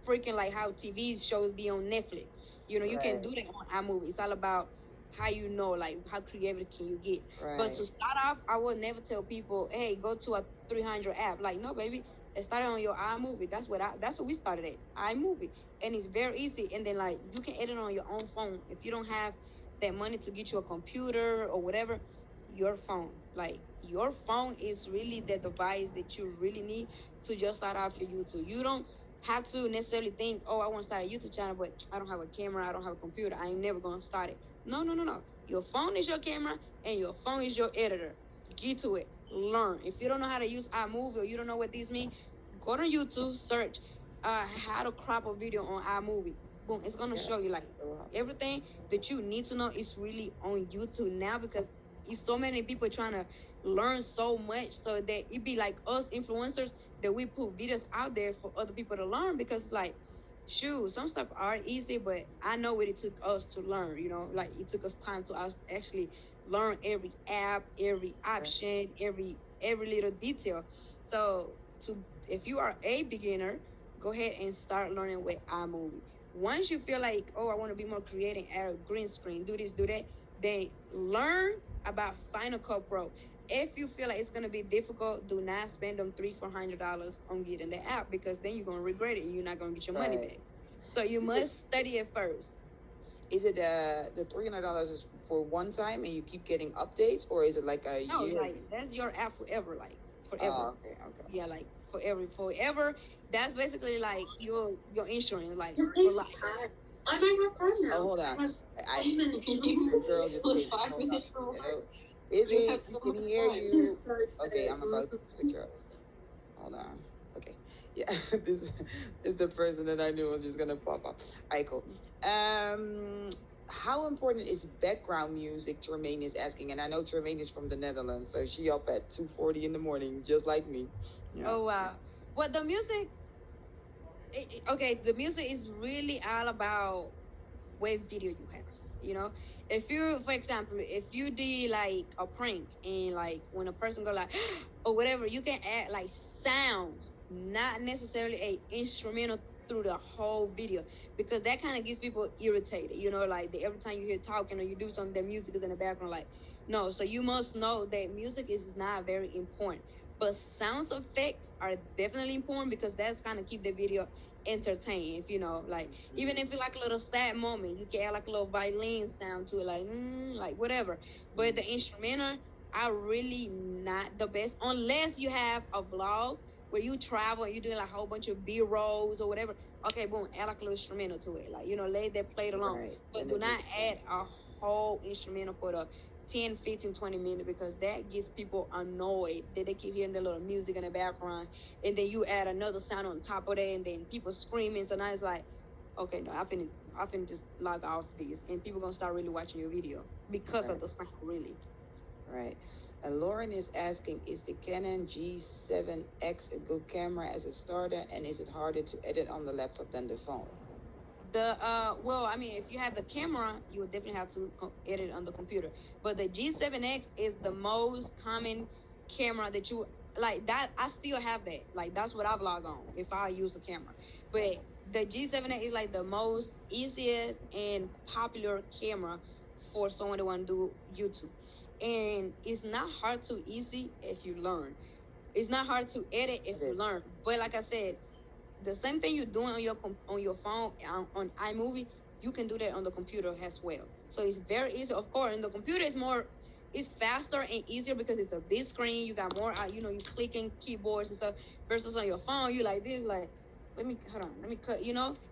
freaking like how TV shows be on Netflix. You can do that on iMovie. It's all about how like how creative can you get. Right. But to start off, I would never tell people, hey, go to a 300 app. Like, no, baby, it started on your iMovie. That's what we started at, iMovie, and it's very easy. And then like you can edit on your own phone if you don't have that money to get you a computer or whatever. Your phone, like your phone, is really the device that you really need to just start off your YouTube. You don't have to necessarily think, oh, I want to start a YouTube channel, but I don't have a camera, I don't have a computer, I ain't never gonna start it. No, no, no, no. Your phone is your camera and your phone is your editor. Get to it. Learn. If you don't know how to use iMovie or you don't know what these mean, go to YouTube, search how to crop a video on iMovie. Boom, it's gonna show you like everything that you need to know is really on YouTube now because it's so many people trying to learn so much so that it be like us influencers that we put videos out there for other people to learn because it's like, shoot, some stuff are easy, but I know what it took us to learn, like it took us time to actually learn every app, every option, every little detail. So to if you are a beginner, go ahead and start learning with iMovie. Once you feel like, oh, I want to be more creative, add a green screen, do this, do that, then learn about Final Cut Pro. If you feel like it's gonna be difficult, do not spend them $300-400 on getting the app because then you're gonna regret it and you're not gonna get your money back. So you must study it first. Is it the $300 is for one time and you keep getting updates, or is it like a No, year? like that's your app forever, like forever. Oh, okay. Yeah, like forever. That's basically like your insurance, like for life. I might have time now. Oh, hold on. The girl just came. 5 Hold minutes on. rule. Hello? Is You it? have so Can much hear time. you? So Okay, I'm about to switch up. Hold on. Okay. Yeah, this is the person that I knew was just gonna pop up. Alright, cool. How important is background music? Tremaine is asking, and I know Tremaine is from the Netherlands, so she up at 2:40 in the morning, just like me. Yeah. Oh wow! Well, the music. Okay, the music is really all about what video you have. If you, for example, if you did like a prank and like when a person go like or whatever, you can add like sounds, not necessarily a instrumental through the whole video because that kind of gets people irritated. Like every time you hear talking or you do something, the music is in the background. Like, no, so you must know that music is not very important, but sound effects are definitely important because that's kind of keep the video entertaining. If like even if it's like a little sad moment, you can add like a little violin sound to it, like whatever. But the instrumental are really not the best unless you have a vlog where you travel and you're doing like a whole bunch of B-rolls or whatever. Okay, boom, add like a little instrumental to it. Like, let that play it along. Right. But And do it not makes add a whole instrumental for the 10, 15, 20 minutes because that gets people annoyed that they keep hearing the little music in the background. And then you add another sound on top of that and then people screaming. So now it's like, okay, no, I finna just log off these. And people gonna start really watching your video because of the sound, really. Right. Lauren is asking, is the Canon G7X a good camera as a starter, and is it harder to edit on the laptop than the phone? Well, I mean, if you have the camera, you would definitely have to edit on the computer. But the G7X is the most common camera that you like. That I still have that. Like that's what I vlog on if I use a camera. But the G7X is like the most easiest and popular camera for someone that want to do YouTube. And it's not hard to easy if you learn. It's not hard to edit if you learn. But like I said, the same thing you're doing on your phone on iMovie, you can do that on the computer as well. So it's very easy. Of course, in the computer it's faster and easier because it's a big screen. You got more, you clicking keyboards and stuff. Versus on your phone, you like this, like let me cut.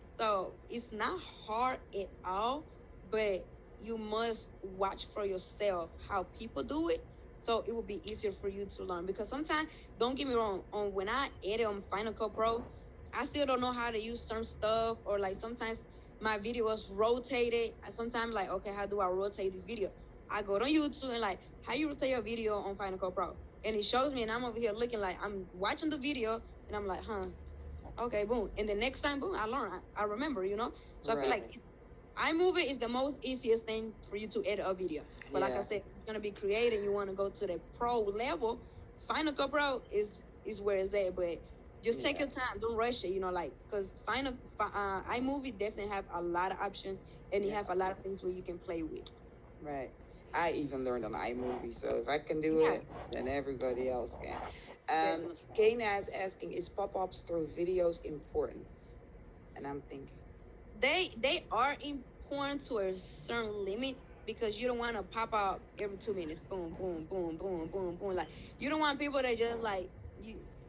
So it's not hard at all, but you must watch for yourself how people do it. So it will be easier for you to learn because sometimes, don't get me wrong, on when I edit on Final Cut Pro, I still don't know how to use certain stuff, or like sometimes my video was rotated. Sometimes like, okay, how do I rotate this video? I go to YouTube and like, how you rotate your video on Final Cut Pro? And it shows me, and I'm over here looking like I'm watching the video, and I'm like, okay, boom. And the next time, boom, I learn, I remember. So I feel like iMovie is the most easiest thing for you to edit a video. But like I said, you're gonna be creative. You want to go to the pro level. Final Cut Pro is where it's at, but just take your time. Don't rush it. Because iMovie definitely have a lot of options, and you have a lot of things where you can play with. Right. I even learned on iMovie, so if I can do it, then everybody else can. Kana is asking, is pop-ups through videos important? And I'm thinking, they are important to a certain limit because you don't want to pop up every 2 minutes. Boom, boom, boom, boom, boom, boom. Like you don't want people that just like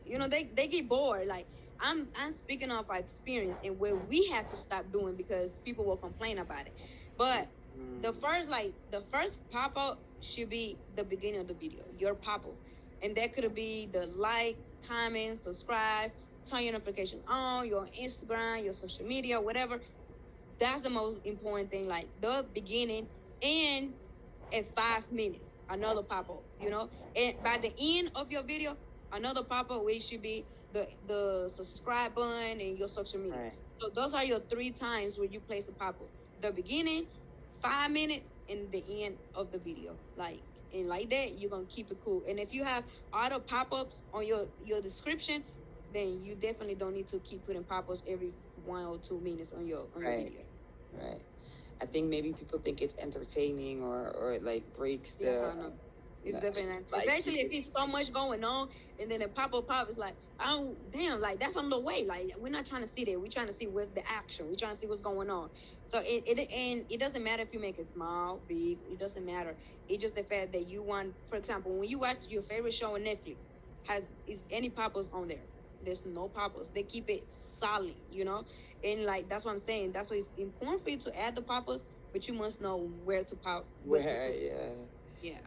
they get bored. Like I'm speaking of our experience and where we had to stop doing because people will complain about it. But the first pop up should be the beginning of the video, your pop up, and that could be the like, comment, subscribe, turn your notification on, your Instagram, your social media, whatever. That's the most important thing, like the beginning, and at 5 minutes another pop-up, and by the end of your video another pop-up, which should be the subscribe button and your social media. Right. So those are your 3 times where you place a pop-up: the beginning, 5 minutes, and the end of the video. And like that you're gonna keep it cool. And if you have auto pop-ups on your description, then you definitely don't need to keep putting pop-ups every 1 or 2 minutes on your video. Right. I think maybe people think it's entertaining or like breaks the. No. It's definitely not. Like, especially if it's so much going on, and then the pop is like, oh damn, like that's on the way. Like we're not trying to see that. We're trying to see what the action. We're trying to see what's going on. So it doesn't matter if you make it small, big. It doesn't matter. It's just the fact that you want. For example, when you watch your favorite show on Netflix, is any pop-ups on there? There's no pop-ups. They keep it solid, And like that's what I'm saying. That's why it's important for you to add the pop-ups, but you must know where to pop.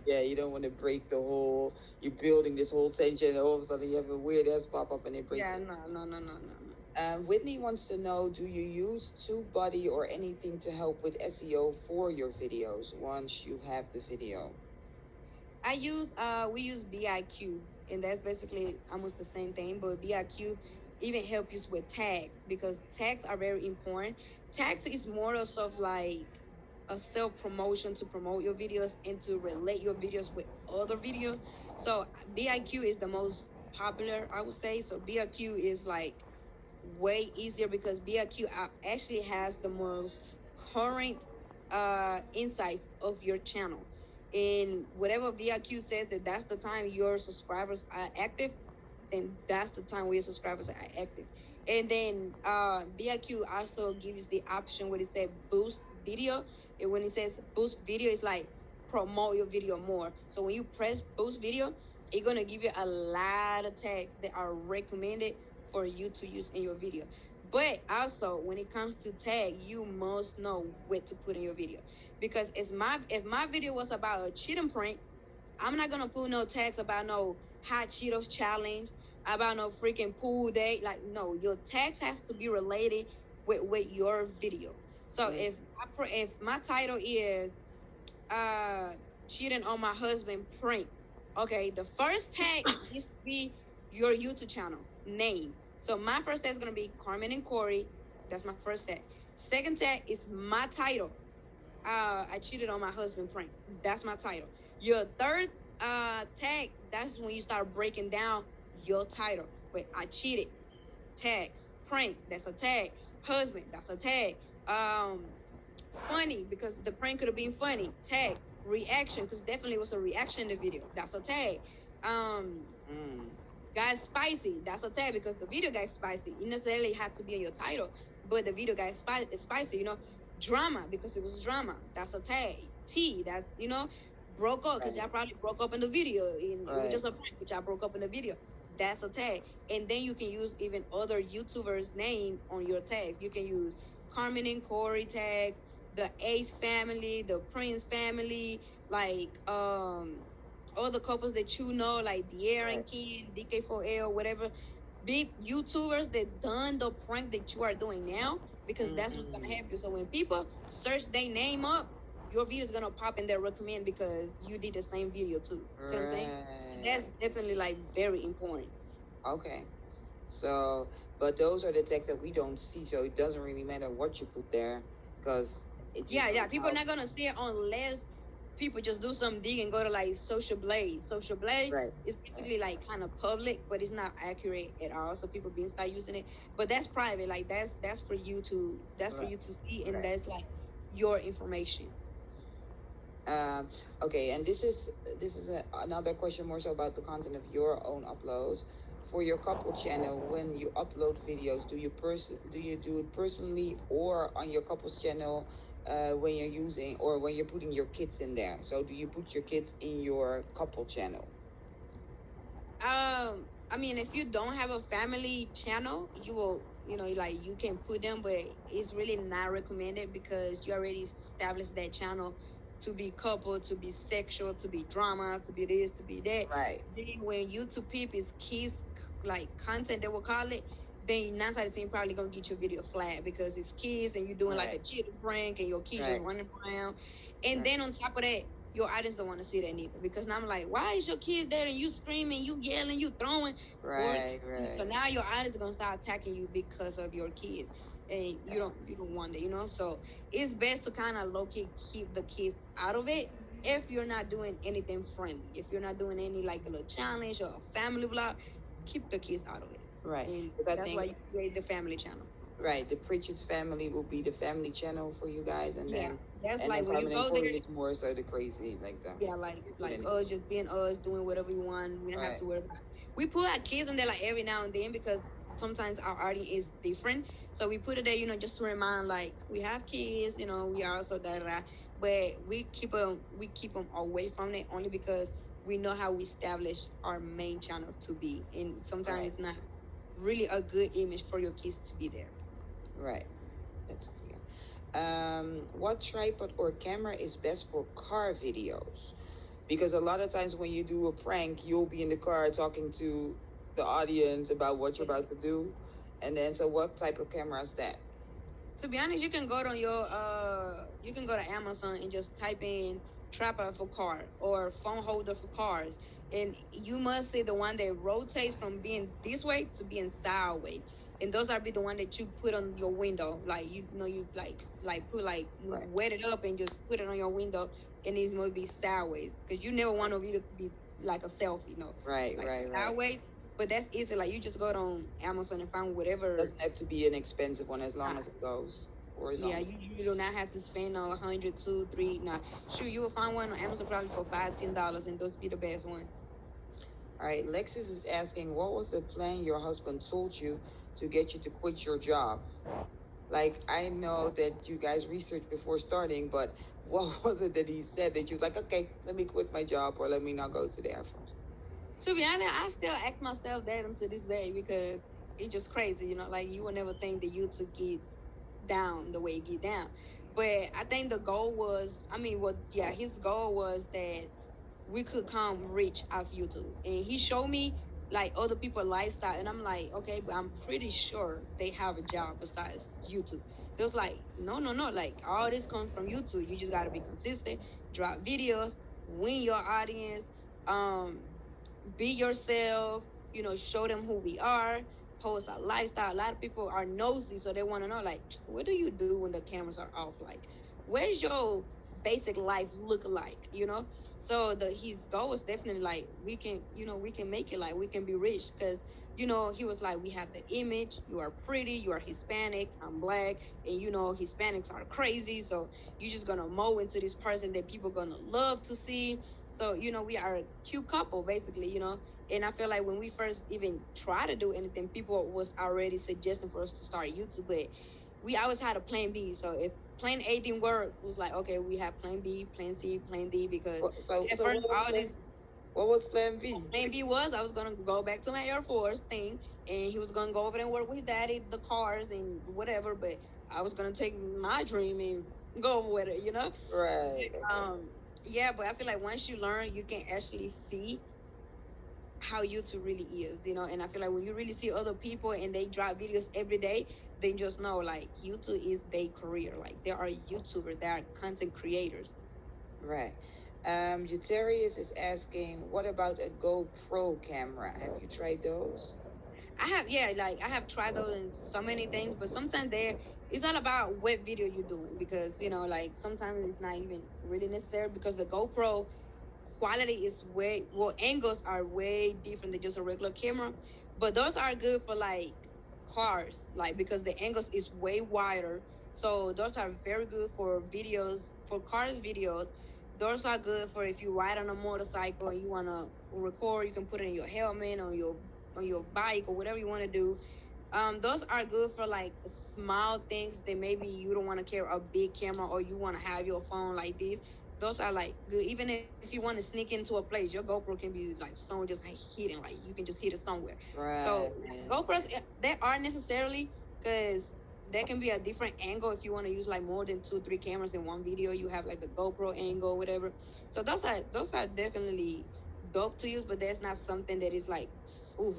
Yeah, you don't want to break the whole. You're building this whole tension, and all of a sudden you have a weird ass pop up and it breaks. Yeah, no. Whitney wants to know: do you use TubeBuddy or anything to help with SEO for your videos once you have the video? We use BIQ, and that's basically almost the same thing, but BIQ even helps you with tags because tags are very important. Tags is more of sort of like a self-promotion to promote your videos and to relate your videos with other videos. So BIQ is the most popular, I would say. So BIQ is like way easier because BIQ actually has the most current insights of your channel. And whatever BIQ says that's the time your subscribers are active, then that's the time where your subscribers are active. And then BIQ also gives the option where it says boost video. And when it says boost video, it's like promote your video more. So when you press post video, it's gonna give you a lot of tags that are recommended for you to use in your video. But also, when it comes to tag, you must know what to put in your video, because if my video was about a cheating prank, I'm not gonna put no tags about no hot Cheetos challenge, about no freaking pool day. Like, no, your tags has to be related with your video. So if my title is uh cheating on my husband prank, okay, the first tag needs to be your YouTube channel name. So my first tag is gonna be Carmen and Corey. That's my first tag. Second tag is my title. I cheated on my husband prank. That's my title. Your third tag, that's when you start breaking down your title. Wait, I cheated. Tag. Prank, that's a tag. Husband, that's a tag. Funny, because the prank could have been funny. Tag. Reaction, because definitely was a reaction in the video. That's a tag. Got spicy. That's a tag because the video got spicy. You necessarily have to be in your title, but the video got spicy. You know, drama because it was drama. That's a tag. T. That broke up because y'all probably broke up in the video. It was just a prank, but y'all broke up in the video. That's a tag. And then you can use even other YouTubers' name on your tags. You can use Carmen and Corey tags, the Ace family, the Prince family, like all the couples that you know, like Dier and Ken, DK4L, whatever, big YouTubers that done the prank that you are doing now, because that's what's gonna happen. So when people search their name up, your video is gonna pop in their recommend because you did the same video too. See what I'm saying? That's definitely like very important. Okay. So, but those are the texts that we don't see, so it doesn't really matter what you put there, because it just people are not gonna see it unless people just do some dig and go to like Social Blade. Social Blade is basically like kind of public, but it's not accurate at all. So people been start using it, but that's private. Like that's for you to for you to see, and that's like your information. Okay, and this is another question more so about the content of your own uploads. For your couple channel, when you upload videos, do you do it personally or on your couple's channel when you're using or when you're putting your kids in there? So do you put your kids in your couple channel? I mean, if you don't have a family channel, you will, like you can put them, but it's really not recommended because you already established that channel to be couple, to be sexual, to be drama, to be this, to be that. Right. Then when YouTube peep is kids, like content, they will call it, then 9 out of 10 probably gonna get your video flat because it's kids and you're doing like a cheating prank and your kids just running around. And then on top of that, your audience don't want to see that neither, because now I'm like, why is your kid there and you screaming, you yelling, you throwing? Right. So now your audience is gonna start attacking you because of your kids, and you don't want that, So it's best to kind of low-key keep the kids out of it if you're not doing anything friendly. If you're not doing any like a little challenge or a family vlog, keep the kids out of it. Right. And that's why you create the family channel. Right, the Pritchard's family will be the family channel for you guys, and then that's and like then when you go there, it's more so the crazy like that. Yeah, like us just being us, doing whatever we want. We don't have to worry about. We put our kids in there like every now and then because sometimes our audience is different. So we put it there, just to remind like we have kids, we are also that, but we keep them away from it only because we know how we establish our main channel to be, and sometimes it's not really a good image for your kids to be there. Right, that's clear. What tripod or camera is best for car videos? Because a lot of times when you do a prank, you'll be in the car talking to the audience about what you're about to do, and then so what type of camera is that? To be honest, you can go to Amazon and just type in tripod for car or phone holder for cars, and you must see the one that rotates from being this way to being sideways. And those are be the one that you put on your window, like you put wet it up and just put it on your window, and these must be sideways because you never want a video to be like a selfie, Right. Sideways. But that's easy. Like you just go on Amazon and find whatever. It doesn't have to be an expensive one as long as it goes horizontal. Yeah, you do not have to spend $100, $200, $300. Nah, sure, you will find one on Amazon probably for $5, $10, and those be the best ones. All right, Lexus is asking, what was the plan your husband told you to get you to quit your job? Like, I know that you guys researched before starting, but What was it that he said that you was like, okay, let me quit my job or let me not go to the Air Force? To be honest, I still ask myself that until this day because it's just crazy, like you would never think that YouTube gets down the way it get down. But I think the goal was, yeah, his goal was that we could come rich off YouTube. And he showed me like other people lifestyle, and I'm like, okay, but I'm pretty sure they have a job besides YouTube. It was like, no, no, no, like all this comes from YouTube. You just gotta be consistent, drop videos, win your audience, um, be yourself, show them who we are, post our lifestyle. A lot of people are nosy, so they want to know, like, what do you do when the cameras are off? Like, where's your basic life look like, So his goal was definitely like, we can make it, like, we can be rich, because he was like, we have the image, you are pretty, you are Hispanic, I'm black, and Hispanics are crazy, so you're just gonna mold into this person that people gonna love to see. So, we are a cute couple, basically, And I feel like when we first even try to do anything, people was already suggesting for us to start YouTube, but we always had a plan B. So if plan A didn't work, it was like, okay, we have plan B, plan C, plan D, because So at so first what was plan B? plan B was I was gonna go back to my Air Force thing, and he was gonna go over there and work with his daddy, the cars and whatever, but I was gonna take my dream and go with it. Right. Yeah, but I feel like once you learn, you can actually see how YouTube really is, And I feel like when you really see other people and they drop videos every day, then just know, like, YouTube is their career. Like, there are YouTubers, there are content creators. Right. Euterius is asking, what about a GoPro camera? Have you tried those? I have, yeah, like I have tried those and so many things, but sometimes it's all about what video you're doing, because like sometimes it's not even really necessary, because the GoPro quality is angles are way different than just a regular camera, but those are good for like cars, like, because the angles is way wider, so those are very good for videos, for cars videos. Those are good for if you ride on a motorcycle and you want to record, you can put it in your helmet, on your bike, or whatever you want to do. Those are good for like small things that maybe you don't want to carry a big camera, or you want to have your phone like this. Those are like good. Even if you want to sneak into a place, your GoPro can be like someone just hidden, like you can just hit it somewhere. Right. So GoPros, they are necessarily, because there can be a different angle if you want to use like more than 2 3 cameras in one video. You have like the GoPro angle, whatever. So those are definitely dope to use, but that's not something that is like,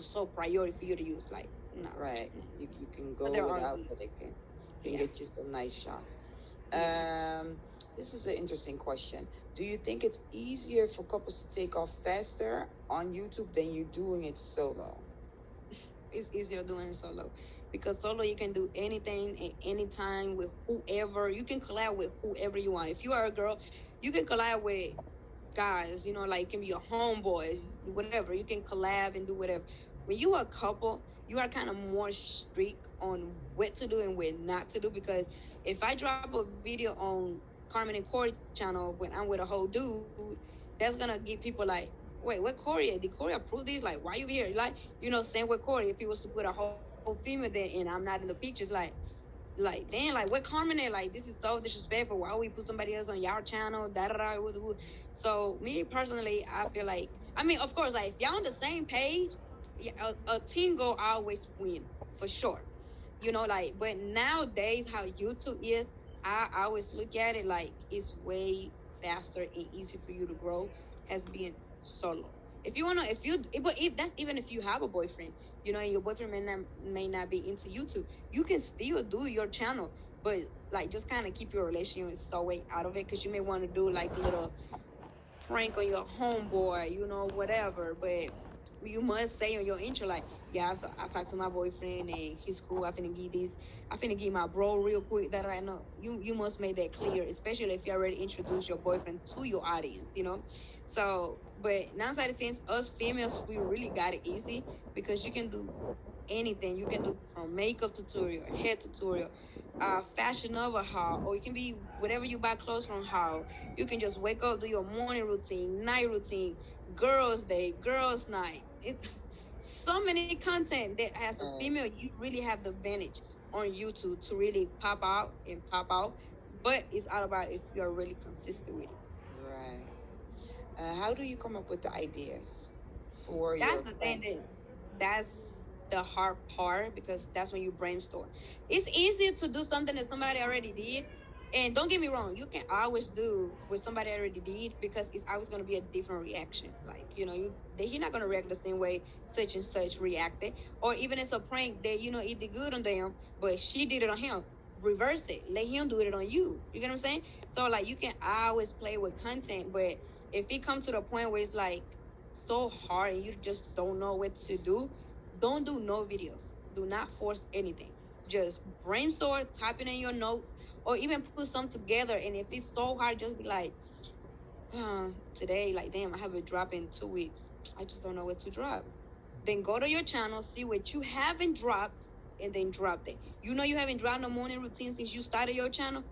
so priority for you to use. Like, no. Right. You can go But without, but it can get you some nice shots. This is an interesting question. Do you think it's easier for couples to take off faster on YouTube than you doing it solo? It's easier doing it solo, because solo you can do anything at any time with whoever. You can collab with whoever you want. If you are a girl, you can collab with guys, like it can be your homeboys, whatever. You can collab and do whatever. When you are a couple, you are kind of more strict on what to do and what not to do, because if I drop a video on Carmen and Corey channel when I'm with a whole dude, that's gonna get people like, wait, what Corey? Did Corey approve these? Like, why you here? Like, same with Corey. If he was to put a whole female there and I'm not in the pictures, like, damn, like, what Carmen at? Like, this is so disrespectful. Why would we put somebody else on y'all channel? Da da da. So me personally, I feel like, of course, like if y'all on the same page, yeah, a team goal always win for sure. Like, but nowadays how YouTube is, I always look at it like it's way faster and easier for you to grow as being solo. If you wanna, if you, but if that's even if you have a boyfriend, and your boyfriend may not be into YouTube, you can still do your channel, but like just kind of keep your relationship so way out of it, because you may want to do like a little prank on your homeboy, whatever. But you must say on your intro, like, yeah, so I talked to my boyfriend and he's cool. I finna give my bro real quick that I know. You must make that clear, especially if you already introduced your boyfriend to your audience. So, but 9 out of 10, us females, we really got it easy, because you can do anything. You can do from makeup tutorial, hair tutorial, fashion over haul, or it can be whatever you buy clothes from haul. You can just wake up, do your morning routine, night routine, girls' day, girls' night. So many content that as a female, you really have the advantage on YouTube to really pop out and pop out. But it's all about if you're really consistent with it. Right. How do you come up with the ideas for That's your the thing friends? that that's the hard part because that's when you brainstorm. It's easy to do something that somebody already did. And don't get me wrong, you can always do what somebody already did because it's always going to be a different reaction. Like, he's not going to react the same way such and such reacted. Or even it's a prank that, it did good on them, but she did it on him. Reverse it. Let him do it on you. You get what I'm saying? So, like, you can always play with content, but if it comes to the point where it's like, so hard and you just don't know what to do, don't do no videos. Do not force anything. Just brainstorm, type it in your notes, or even put some together. And if it's so hard, just be like, today, like, damn, I have a drop in 2 weeks. I just don't know what to drop. Then go to your channel, see what you haven't dropped, and then drop it. You haven't dropped no morning routine since you started your channel.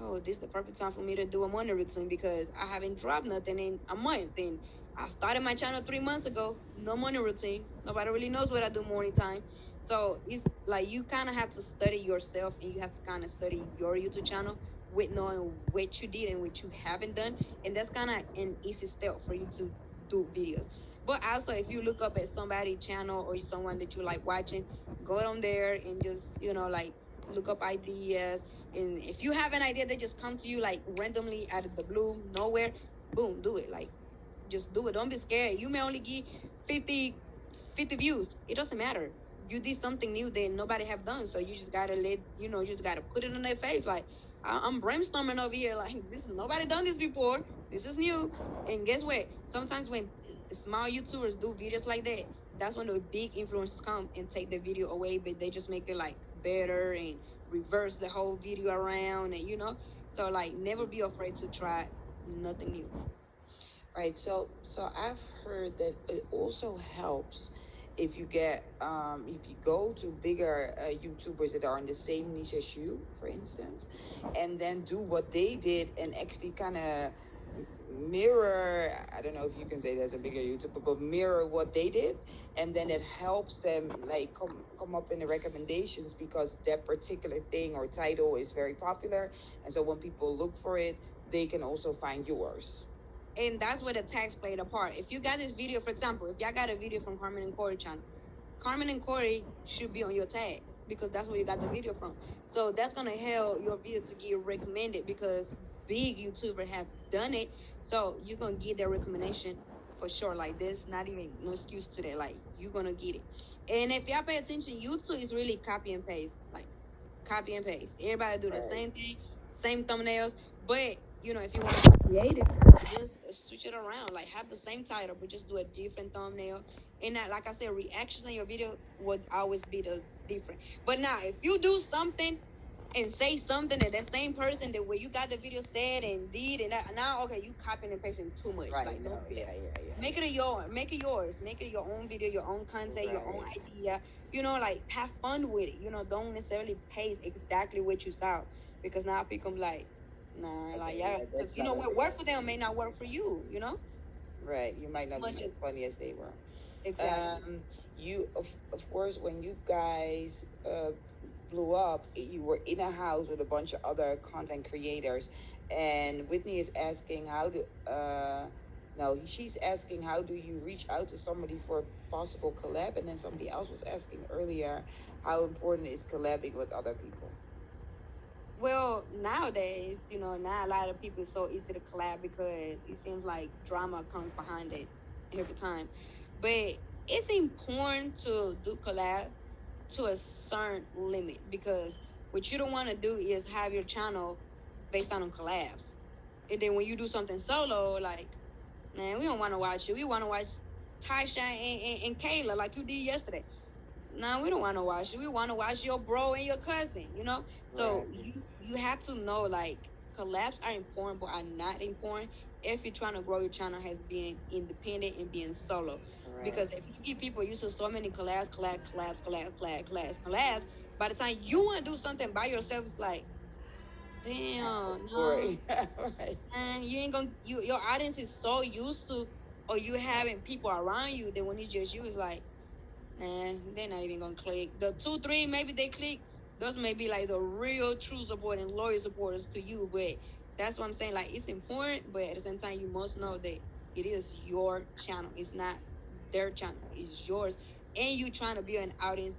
Oh, this is the perfect time for me to do a morning routine because I haven't dropped nothing in a month. And I started my channel 3 months ago. No morning routine. Nobody really knows what I do morning time. So it's like you kind of have to study yourself and you have to kind of study your YouTube channel with knowing what you did and what you haven't done. And that's kind of an easy step for you to do videos. But also, if you look up at somebody's channel or someone that you like watching, go on there and just, like look up ideas, and if you have an idea that just come to you like randomly out of the blue, nowhere, boom, do it. Like, just do it. Don't be scared. You may only get 50, 50 views. It doesn't matter. You did something new that nobody have done. So you just gotta you just gotta put it in their face. Like, I'm brainstorming over here. Like, this is nobody done this before. This is new. And guess what? Sometimes when small YouTubers do videos like that, that's when the big influencers come and take the video away, but they just make it like better and reverse the whole video around, and so like never be afraid to try nothing new. Right. So I've heard that it also helps if you if you go to bigger YouTubers that are in the same niche as you, for instance, and then do what they did and actually kind of mirror. I don't know if you can say that's a bigger YouTuber, but mirror what they did, and then it helps them like come up in the recommendations because that particular thing or title is very popular, and so when people look for it, they can also find yours. And that's where the tags played a part. If you got this video, for example, if y'all got a video from Carmen and Corey channel, Carmen and Corey should be on your tag because that's where you got the video from. So that's gonna help your video to get recommended because big YouTuber have done it. So you're gonna get their recommendation for sure. Like, there's not even no excuse to that. Like, you're gonna get it. And if y'all pay attention, YouTube is really copy and paste. Like, copy and paste. Everybody do the Right. same thing, same thumbnails. But if you want to be creative, just switch it around. Like, have the same title, but just do a different thumbnail. And that, like I said, reactions on your video would always be the different. But now, if you do something and say something that same person that where you got the video said and did, and that, now okay, you copying and pasting too much. Right. Like, No. don't do that. Yeah. Make it yours. Make it yours. Make it your own video, your own content, your own Right. idea. Like, have fun with it. Don't necessarily paste exactly what you saw because now people be like, nah, like, Okay, yeah, yeah, because that's not what okay. worked for them may not work for you. Right. You might not Much be as as funny as they were. exactly. You of course when you guys blew up, you were in a house with a bunch of other content creators, and Whitney is asking how do no, she's asking how do you reach out to somebody for a possible collab, and then somebody else was asking earlier how important is collabing with other people. Well, nowadays, now a lot of people it's so easy to collab because it seems like drama comes behind it every time. But it's important to do collabs to a certain limit because what you don't want to do is have your channel based on collabs. And then when you do something solo, like, man, we don't want to watch you. We want to watch Tasha and Kayla like you did yesterday. No, we don't want to watch you. We want to watch your bro and your cousin. So Right. you have to know, like, collabs are important but are not important if you're trying to grow your channel as being independent and being solo. Right. Because if you get people used to so many collabs, by the time you want to do something by yourself, it's like, damn, no, Right. Right. and you ain't gonna your audience is so used to or you having people around you that when it's just you, it's like, man, they're not even gonna click. The two, three, maybe they click. Those may be like the real true support and loyal supporters to you, but that's what I'm saying. Like it's important, but at the same time, you must know that it is your channel. It's not their channel. It's yours, and you trying to be an audience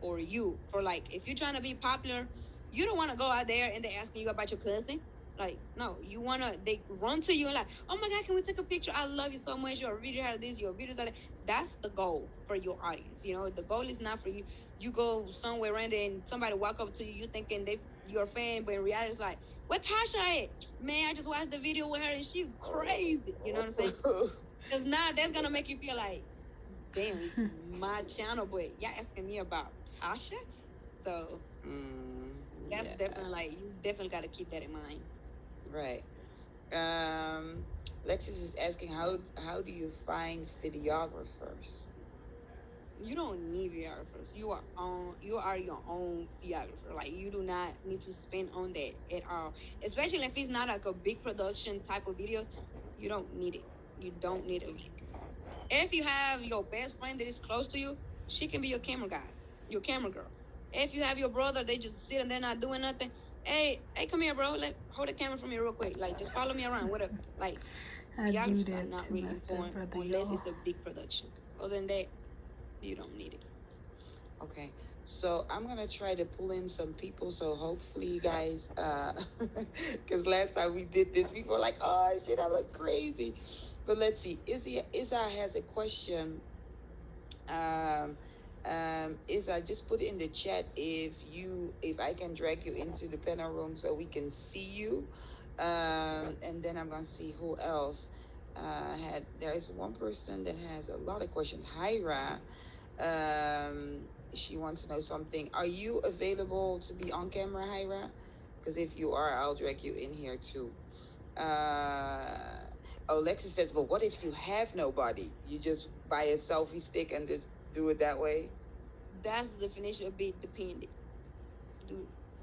for you. For like, if you're trying to be popular, you don't want to go out there and they asking you about your cousin. Like, no, you wanna they run to you and like, oh my god, can we take a picture? I love you so much. Your video had this, your videos like that. That's the goal for your audience. You know, the goal is not for you. You go somewhere random and somebody walk up to you, you thinking you're a fan, but in reality it's like, what Tasha at? Man, I just watched the video with her and she crazy. You know what I'm saying? Because now that's gonna make you feel like, damn, it's my channel, but y'all asking me about Tasha? So that's definitely like you definitely gotta keep that in mind. Right. Lexus is asking how do you find videographers? You don't need videographers. You are your own videographer. Like you do not need to spend on that at all. Especially if it's not like a big production type of videos. You don't need it. You don't need it. If you have your best friend that is close to you, she can be your camera guy, your camera girl. If you have your brother, they just sit and they're not doing nothing. Hey, come here, bro. Hold the camera for me real quick. Like, just follow me around. Whatever. Like, I do videographers are that not to really my important stepbrother, unless y'all. it's a big production. Other than that, you don't need it. Okay, so I'm gonna try to pull in some people. So hopefully, you guys, because last time we did this, people were like, "Oh shit, I look crazy." But let's see. Isa has a question. Um, Isa, just put in the chat if I can drag you into the panel room so we can see you. And then I'm gonna see who else. There is one person that has a lot of questions. Hyra. Um, she wants to know something. Are you available to be on camera, Hyra? Because if you are, I'll drag you in here too. Alexis says, but what if you have nobody? You just buy a selfie stick and just do it that way? That's the definition of being dependent.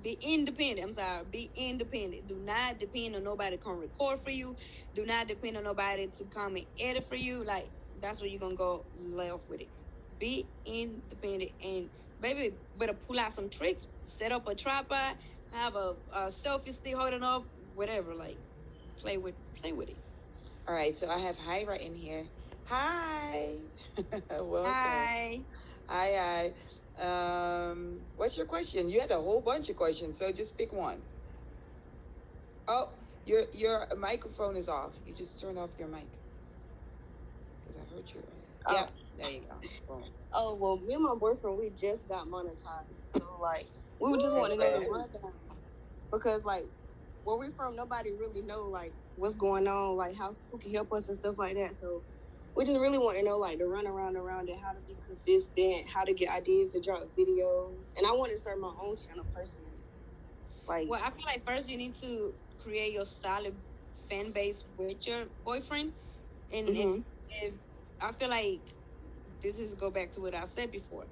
Be independent. I'm sorry. Be independent. Do not depend on nobody to come record for you. Do not depend on nobody to come and edit for you. Like that's where you're gonna go left with it. Be independent and baby better pull out some tricks. Set up a tripod. Have a selfie stick holding up. Whatever. Like play with it. All right, so I have Hyra in here. Hi. Welcome. Hi. Hi. What's your question? You had a whole bunch of questions, so just pick one. Oh, your microphone is off. You just turn off your mic. Because I heard you. Yeah, there you go. Boom. Oh, well, me and my boyfriend, we just got monetized. So, like, we would just want to know the rundown. Because, like, where we from, nobody really know, like, what's going on, like, who can help us and stuff like that. So, we just really want to know, like, the run around it, how to be consistent, how to get ideas to drop videos. And I want to start my own channel personally. Like, well, I feel like first you need to create your solid fan base with your boyfriend, and if I feel like this is go back to what I said before.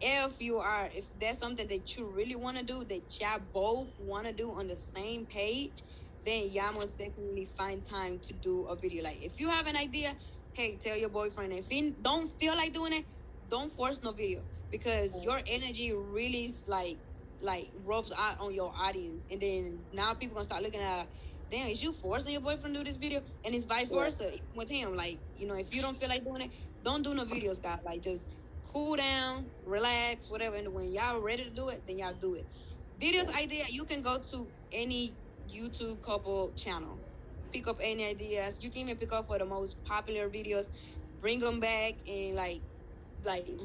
If that's something that you really want to do, that y'all both want to do on the same page, then y'all must definitely find time to do a video. Like if you have an idea, hey, tell your boyfriend. If he don't feel like doing it, don't force no video because your energy really is like rubs out on your audience, and then now people gonna start looking at. Damn, is you forcing your boyfriend to do this video? And it's vice versa with him. Like, if you don't feel like doing it, don't do no videos, guys. Like, just cool down, relax, whatever. And when y'all ready to do it, then y'all do it. Videos idea, you can go to any YouTube couple channel, pick up any ideas. You can even pick up for the most popular videos, bring them back, and like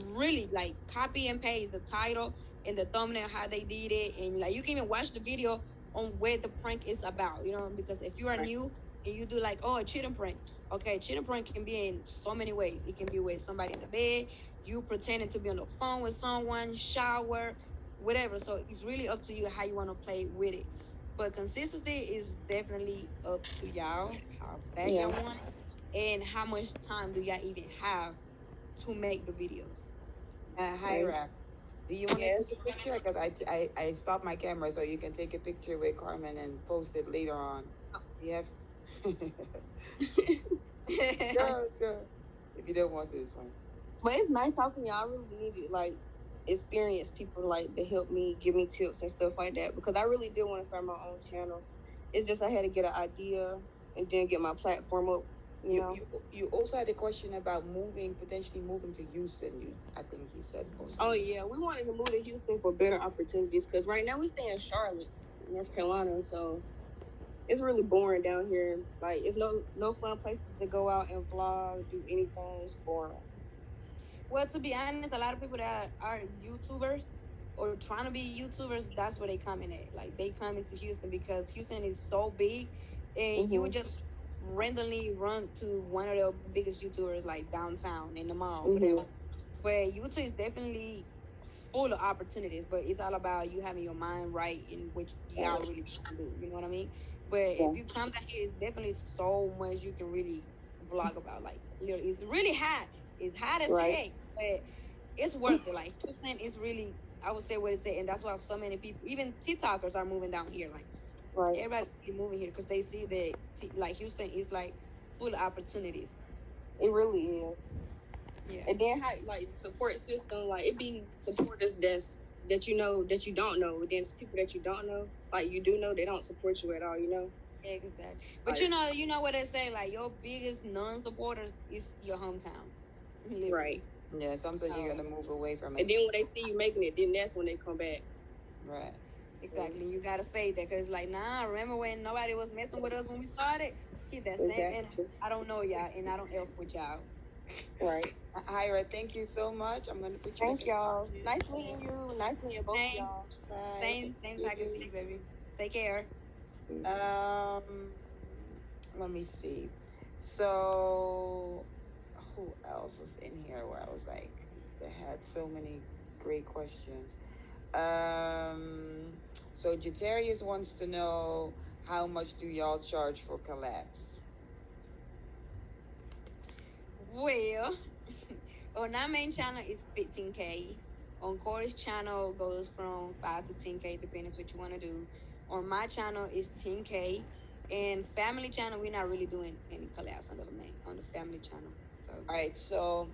really like copy and paste the title and the thumbnail how they did it, and like you can even watch the video on what the prank is about, because if you are new and you do like, oh, a cheating prank. Okay, cheating prank can be in so many ways. It can be with somebody in the bed, you pretending to be on the phone with someone, shower, whatever. So it's really up to you how you want to play with it. But consistency is definitely up to y'all, how bad y'all want, and how much time do y'all even have to make the videos. Hyra, do you want to take a picture? Because I stopped my camera so you can take a picture with Carmen and post it later on. Yes. Go. If you don't want this one. But it's nice talking to y'all. I really need it. Like, experienced people like to help me, give me tips and stuff like that, because I really did want to start my own channel. It's just I had to get an idea and then get my platform up. You know. You also had a question about potentially moving to Houston. I think you said also. Oh yeah, we wanted to move to Houston for better opportunities, because right now we stay in Charlotte, North Carolina, so it's really boring down here. Like, it's no fun places to go out and vlog, do anything. It's boring. Well, to be honest, a lot of people that are YouTubers or trying to be YouTubers, that's where they come in at. Like they come into Houston because Houston is so big, and you would just randomly run to one of the biggest YouTubers like downtown in the mall, whatever. But Utah is definitely full of opportunities, but it's all about you having your mind right in which y'all really trying to do. You know what I mean? But if you come down here, it's definitely so much you can really vlog about. Like, you know, it's really hot. It's hot as heck, but it's worth it. Like Houston is really, I would say what it said, and that's why so many people, even TikTokers, are moving down here. Like, everybody's moving here because they see that like Houston is like full of opportunities. It really is. Yeah. And then how like support system, like it be supporters that you know that you don't know. Then it's people that you don't know, like you do know, they don't support you at all. You know. Exactly. But like, you know what they say, like your biggest non-supporters is your hometown. Literally. Right. Yeah. Sometimes you're gonna move away from it. And then when they see you making it, then that's when they come back. Right. Exactly. You gotta say that because, like, remember when nobody was messing with us when we started? Keep that same. And I don't know y'all, and I don't elf with y'all. Right. Hyra, thank you so much. I'm gonna put you. Thank y'all. Nice meeting you. Nice meeting both of y'all. Same talking to you, baby. Take care. Let me see. So, who else was in here where I was like, they had so many great questions. So Jatarius wants to know, how much do y'all charge for collabs? Well, on our main channel is 15K. On Corey's channel goes from 5 to 10K, depending on what you want to do. On my channel is 10K. And family channel, we're not really doing any collabs on the family channel. So. All right. So,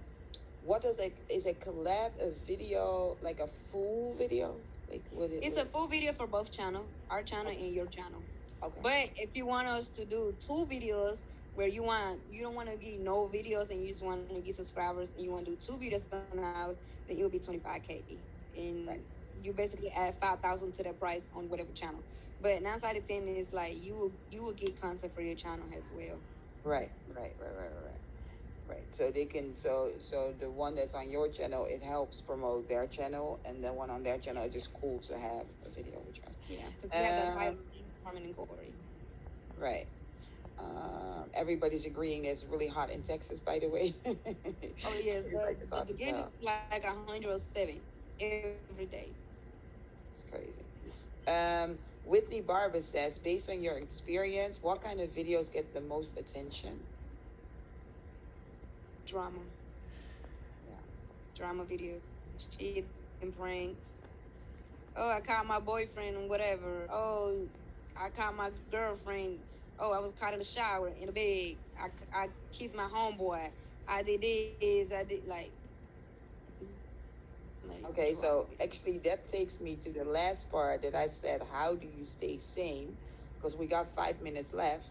what is a collab a video, like a full video? Like It's a full video for both channel, our channel and your channel. Okay. But if you want us to do 2 videos where you don't want to get no videos and you just want to get subscribers and you want to do 2 videos on ours, then it will be 25K. And you basically add 5,000 to the price on whatever channel. But 9 out of 10 is like you will get content for your channel as well. Right. So they can so the one that's on your channel, it helps promote their channel, and the one on their channel is just cool to have a video with you. Yeah, because we have that title, Carmen and Corey. Right. Everybody's agreeing it's really hot in Texas, by the way. Oh yes, the beginning is like 107 every day. It's crazy. Whitney Barber says, based on your experience, what kind of videos get the most attention? Drama. Yeah. Drama videos. Cheat and pranks. Oh, I caught my boyfriend and whatever. Oh, I caught my girlfriend. Oh, I was caught in the shower, in the bed. I kissed my homeboy. I did this. I did like okay, so actually that takes me to the last part that I said, how do you stay sane? Because we got 5 minutes left.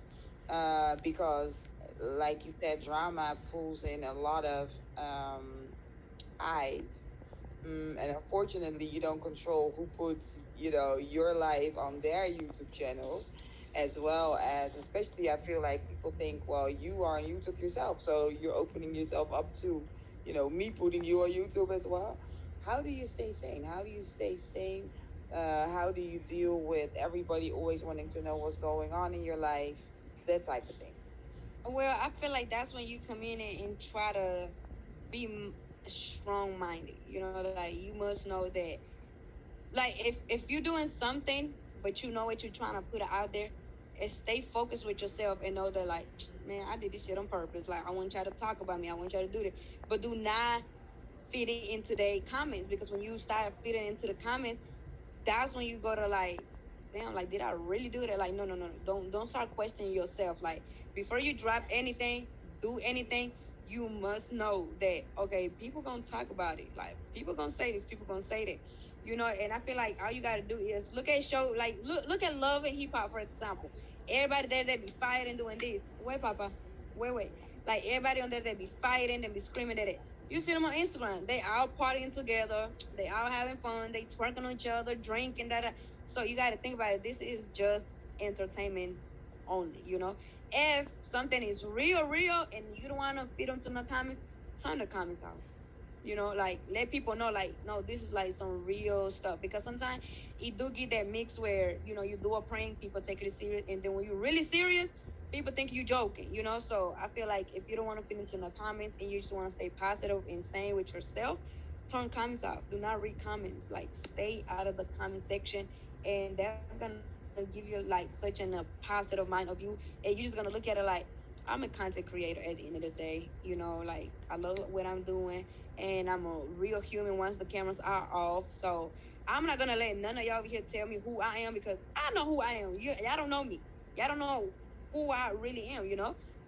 Because like you said, drama pulls in a lot of eyes. And unfortunately, you don't control who puts, your life on their YouTube channels, as well as, especially, I feel like people think, well, you are on YouTube yourself, so you're opening yourself up to, me putting you on YouTube as well. How do you stay sane? How do you deal with everybody always wanting to know what's going on in your life? That type of thing. Well, I feel like that's when you come in and try to be strong-minded. You know, like you must know that, like if you're doing something, but you know what you're trying to put out there, and stay focused with yourself and know that, like, man, I did this shit on purpose. Like, I want y'all to talk about me. I want y'all to do this, but do not fit it into the comments, because when you start fitting into the comments, that's when you go to like, damn, like, did I really do that? Like, no. Don't start questioning yourself. Like, before you drop anything, do anything, you must know that okay, people gonna talk about it. Like people gonna say this, people gonna say that. And I feel like all you gotta do is look at show like look at Love and Hip Hop for example. Everybody there that be fighting doing this. Wait, Papa. Wait. Like everybody on there that be fighting and be screaming at it. You see them on Instagram. They all partying together. They all having fun. They twerking on each other, drinking that. So you got to think about it. This is just entertainment only. If something is real, and you don't want to feed them to no comments, turn the comments off. Like let people know, like, no, this is like some real stuff. Because sometimes it do get that mix where you do a prank, people take it serious, and then when you're really serious, people think you joking. So I feel like if you don't want to fit into the comments and you just want to stay positive and sane with yourself, turn comments off. Do not read comments. Like stay out of the comment section, and that's gonna give you like such a positive mind of you, and you're just gonna look at it like, I'm a content creator at the end of the day. Like I love what I'm doing, and I'm a real human once the cameras are off. So I'm not gonna let none of y'all over here tell me who I am, because I know who I am. Y'all don't know me. Y'all don't know who I really am.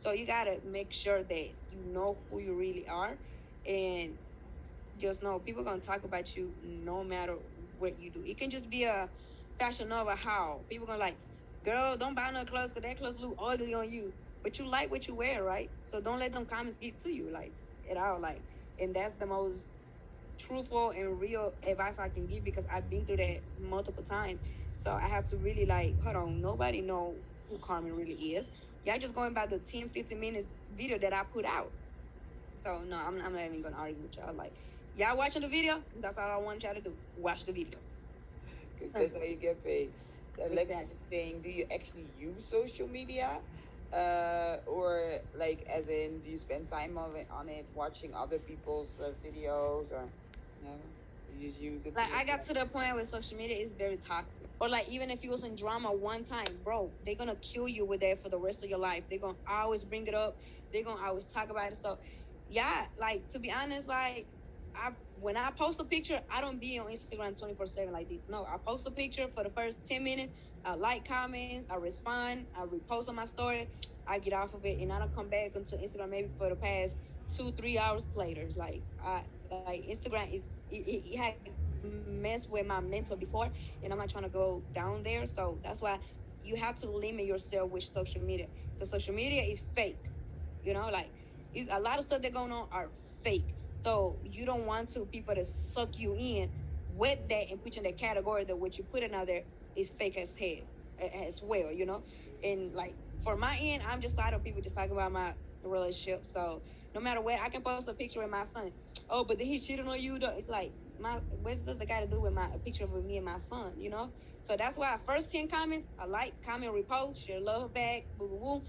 So you gotta make sure that you know who you really are, and just know people gonna talk about you no matter what you do. It can just be a fashion Nova how people gonna like, girl, don't buy no clothes because that clothes look ugly on you. But you like what you wear, right? So don't let them comments get to you, like at all. Like, and that's the most truthful and real advice I can give, because I've been through that multiple times. So I have to really like, hold on, nobody know who Carmen really is. Y'all just going by the 10, 15 minutes video that I put out. So no, I'm not even gonna argue with y'all. Like, y'all watching the video, that's all I want y'all to do. Watch the video. Because that's how you get paid. Lex is Exactly. saying, do you actually use social media? Or like, as in, do you spend time on it, watching other people's videos, or no? You just use it to Like I make got money. to the point where social media is very toxic. Or like even if you was in drama one time, bro, they're gonna kill you with that for the rest of your life. They're gonna always bring it up. They're gonna always talk about it. So yeah, like to be honest, like I when I post a picture, I don't be on Instagram 24/7 like this. No, I post a picture for the first 10 minutes. I like comments, I respond, I repost on my story, I get off of it, and I don't come back into Instagram maybe for the past 2, 3 hours later. Like Instagram it had messed with my mental before, and I'm not trying to go down there. So that's why you have to limit yourself with social media, because social media is fake. Like it's a lot of stuff that going on are fake. So you don't want to people to suck you in with that and put you in that category that what you put in out there is fake as hell as well. And like for my end, I'm just tired of people just talking about my relationship. So no matter what, I can post a picture with my son. Oh, but then he cheated on you. Though. It's like what's this the guy to do with a picture of me and my son? So that's why first 10 comments, I like, comment, repost, share love back, boo boo boo.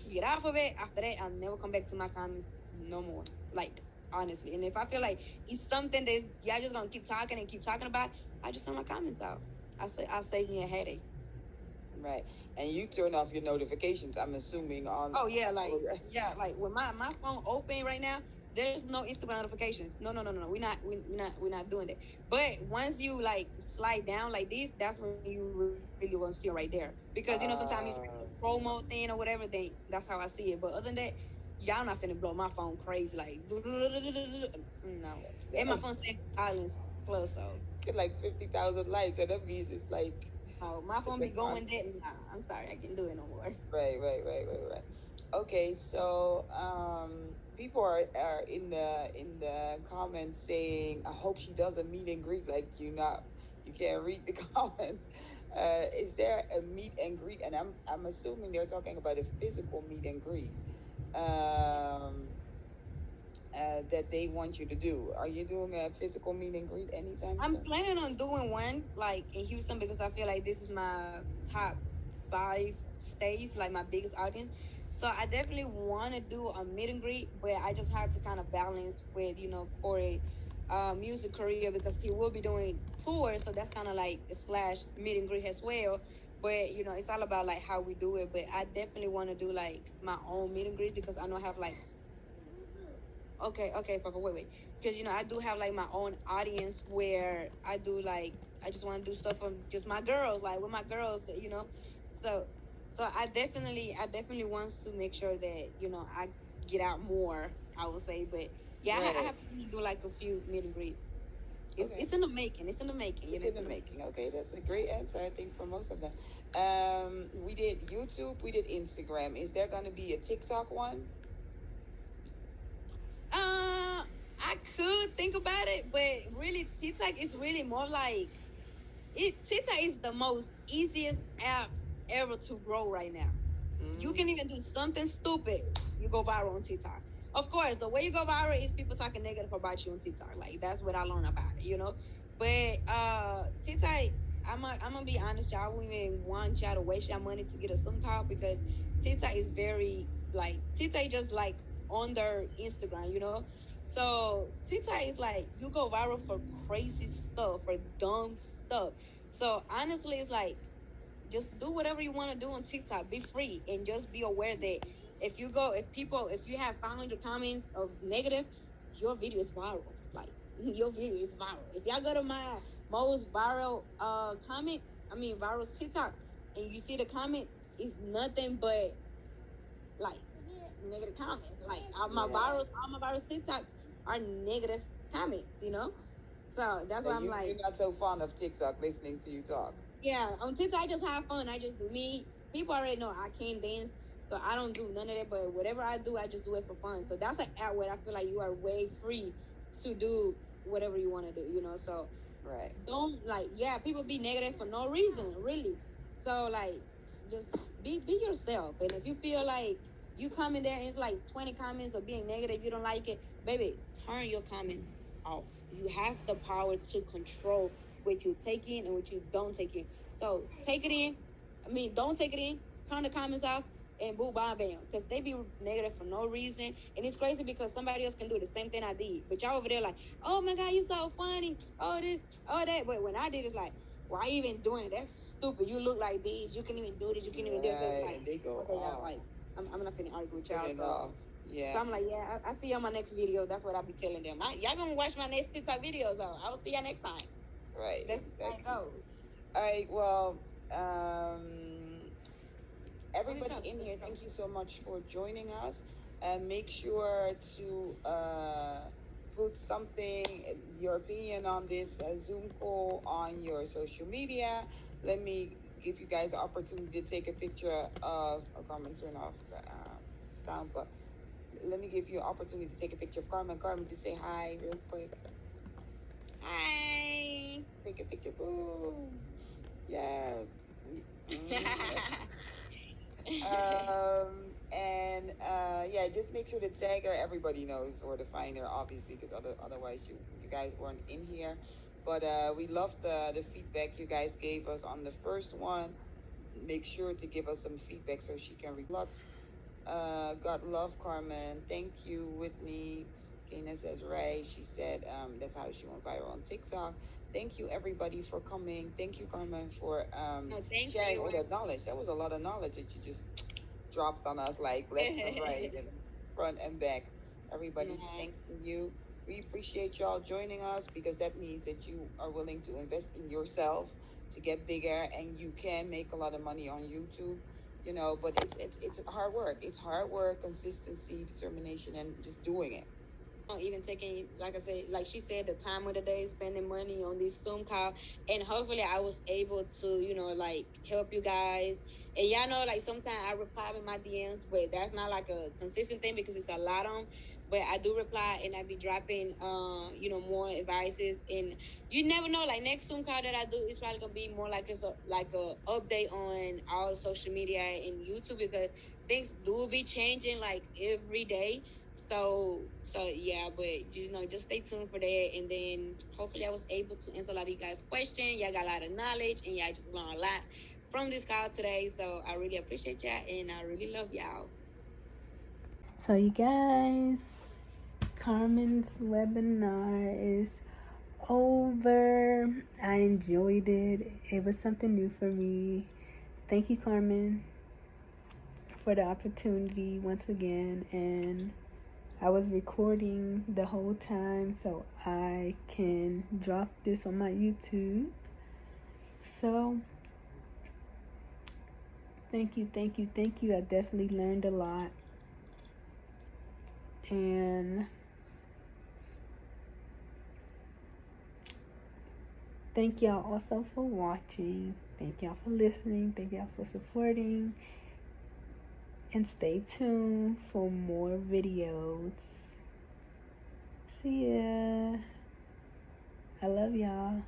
Get off of it. After that, I'll never come back to my comments no more. Like honestly, and if I feel like it's something that y'all just gonna keep talking about, I just turn my comments out. I save me a headache. Right. And you turn off your notifications, I'm assuming, on. Oh yeah, like with my phone open right now, there's no Instagram notifications. No. We're not doing that. But once you like slide down like this, that's when you really gonna see it right there. Because sometimes it's a promo thing or whatever. Then that's how I see it. But other than that, y'all not finna blow my phone crazy like no. And my phone stays silence plus so. Get like 50,000 likes, and that means it's like No, my it's phone be like going dead. Nah, I'm sorry, I can't do it no more. right. Okay, so people are in the comments saying, I hope she does a meet and greet. Like you can't read the comments. Is there a meet and greet? And I'm assuming they're talking about a physical meet and greet. Um, that they want you to do. Are you doing a physical meet and greet anytime I'm soon? planning on doing one like in Houston because I feel like this is my top 5 stays, like my biggest audience. So I definitely want to do a meet and greet, but I just have to kind of balance with Corey, music career because he will be doing tours, so that's kind of like a slash meet and greet as well. But it's all about like how we do it. But I definitely want to do like my own meet and greet because I know I have like okay, Papa, wait. Because I do have like my own audience where I do like I just want to do stuff from just my girls, like with my girls. So, so I definitely want to make sure that I get out more I would say. But yeah, I Right. have to do like a few meet and greets. It's Okay. it's in the making. It's in the making. It's You know, in the making. Okay, that's a great answer, I think, for most of them. We did YouTube, we did Instagram. Is there going to be a TikTok one? I could think about it, but really, TikTok is really more like it. TikTok is the most easiest app ever to grow right now. You can even do something stupid, you go viral on TikTok. Of course, the way you go viral is people talking negative about you on TikTok. Like that's what I learned about it, you know. But TikTok, I'm gonna be honest, y'all. I wouldn't even want y'all to waste your money to get a SIM card because TikTok is very like TikTok just like on their Instagram, you know. So TikTok is like you go viral for crazy stuff, for dumb stuff. So honestly, it's like just do whatever you want to do on TikTok. Be free and just be aware that if you have 500 comments of negative, your video is viral. Like your video is viral. If y'all go to my most viral comments, viral TikTok, and you see the comments, it's nothing but like negative comments. Like all my viral TikToks are negative comments. You know, so that's So why I'm like, you're not so fond of TikTok listening to you talk. yeah, on TikTok I just have fun. I just do me. People already know I can't dance, so I don't do none of that. But whatever I do, I just do it for fun. So that's an app where I feel like you are way free to do whatever you want to do. You know, so Right. don't like people be negative for no reason, really. So like just be yourself. And if you feel like you come in there and it's like 20 comments of being negative, you don't like it, baby, turn your comments off. You have the power to control what you take in and what you don't take in. So take it in. Don't take it in. Turn the comments off and boo bam bam. Because they be negative for no reason. And it's crazy because somebody else can do the same thing I did. But y'all over there like, oh my God, you so funny. Oh this, oh that. But when I did it's like, why you even doing it? That's stupid. You look like this. You can even do this. You can even do this. So it's like, And they go okay, y'all, off. like, I'm not finna argue with y'all. Turn it So, off. Yeah. so I'm like, yeah, I see you on my next video. That's what I'll be telling them. Y'all gonna watch my next TikTok videos. So I will see y'all next time. Right. That's how it goes. All right. Well, everybody in here, thank you so much for joining us. And make sure to put something, your opinion on this Zoom call on your social media. Let me give you guys the opportunity to take a picture of, Carmen, turn off the sound, but let me give you an opportunity to take a picture of Carmen. Carmen, just say hi real quick. Hi. Take a picture. Boom. Yes. And yeah, just make sure to tag her. Everybody knows where to find her, obviously, because otherwise you guys weren't in here. But we loved the feedback you guys gave us on the first one. Make sure to give us some feedback so she can lots. God love Carmen. Thank you, Whitney. Kena says right. She said that's how she went viral on TikTok. Thank you everybody for coming. Thank you, Carmen, for sharing all that knowledge. That was a lot of knowledge that you just dropped on us, like left and right and front and back. Everybody's thanking you. We appreciate y'all joining us because that means that you are willing to invest in yourself to get bigger, and you can make a lot of money on YouTube. You know, but it's hard work. It's hard work, consistency, determination, and just doing it. Even taking, like I said, like she said, the time of the day, spending money on this Zoom call, and hopefully I was able to, like help you guys. And y'all know, like sometimes I reply with my DMs, but that's not like a consistent thing because it's a lot on. But I do reply, and I be dropping, more advices. And you never know, like next Zoom call that I do is probably gonna be more like it's a update on all social media and YouTube because things do be changing like every day. So yeah, but just stay tuned for that, and then hopefully I was able to answer a lot of you guys' questions. Y'all got a lot of knowledge, and y'all just learned a lot from this call today. So I really appreciate y'all, and I really love y'all. So you guys, Carmen's webinar is over. I enjoyed it. It was something new for me. Thank you, Carmen, for the opportunity once again. And I was recording the whole time so I can drop this on my YouTube. So thank you. I definitely learned a lot. And thank y'all also for watching. Thank y'all for listening. Thank y'all for supporting. And stay tuned for more videos. See ya. I love y'all.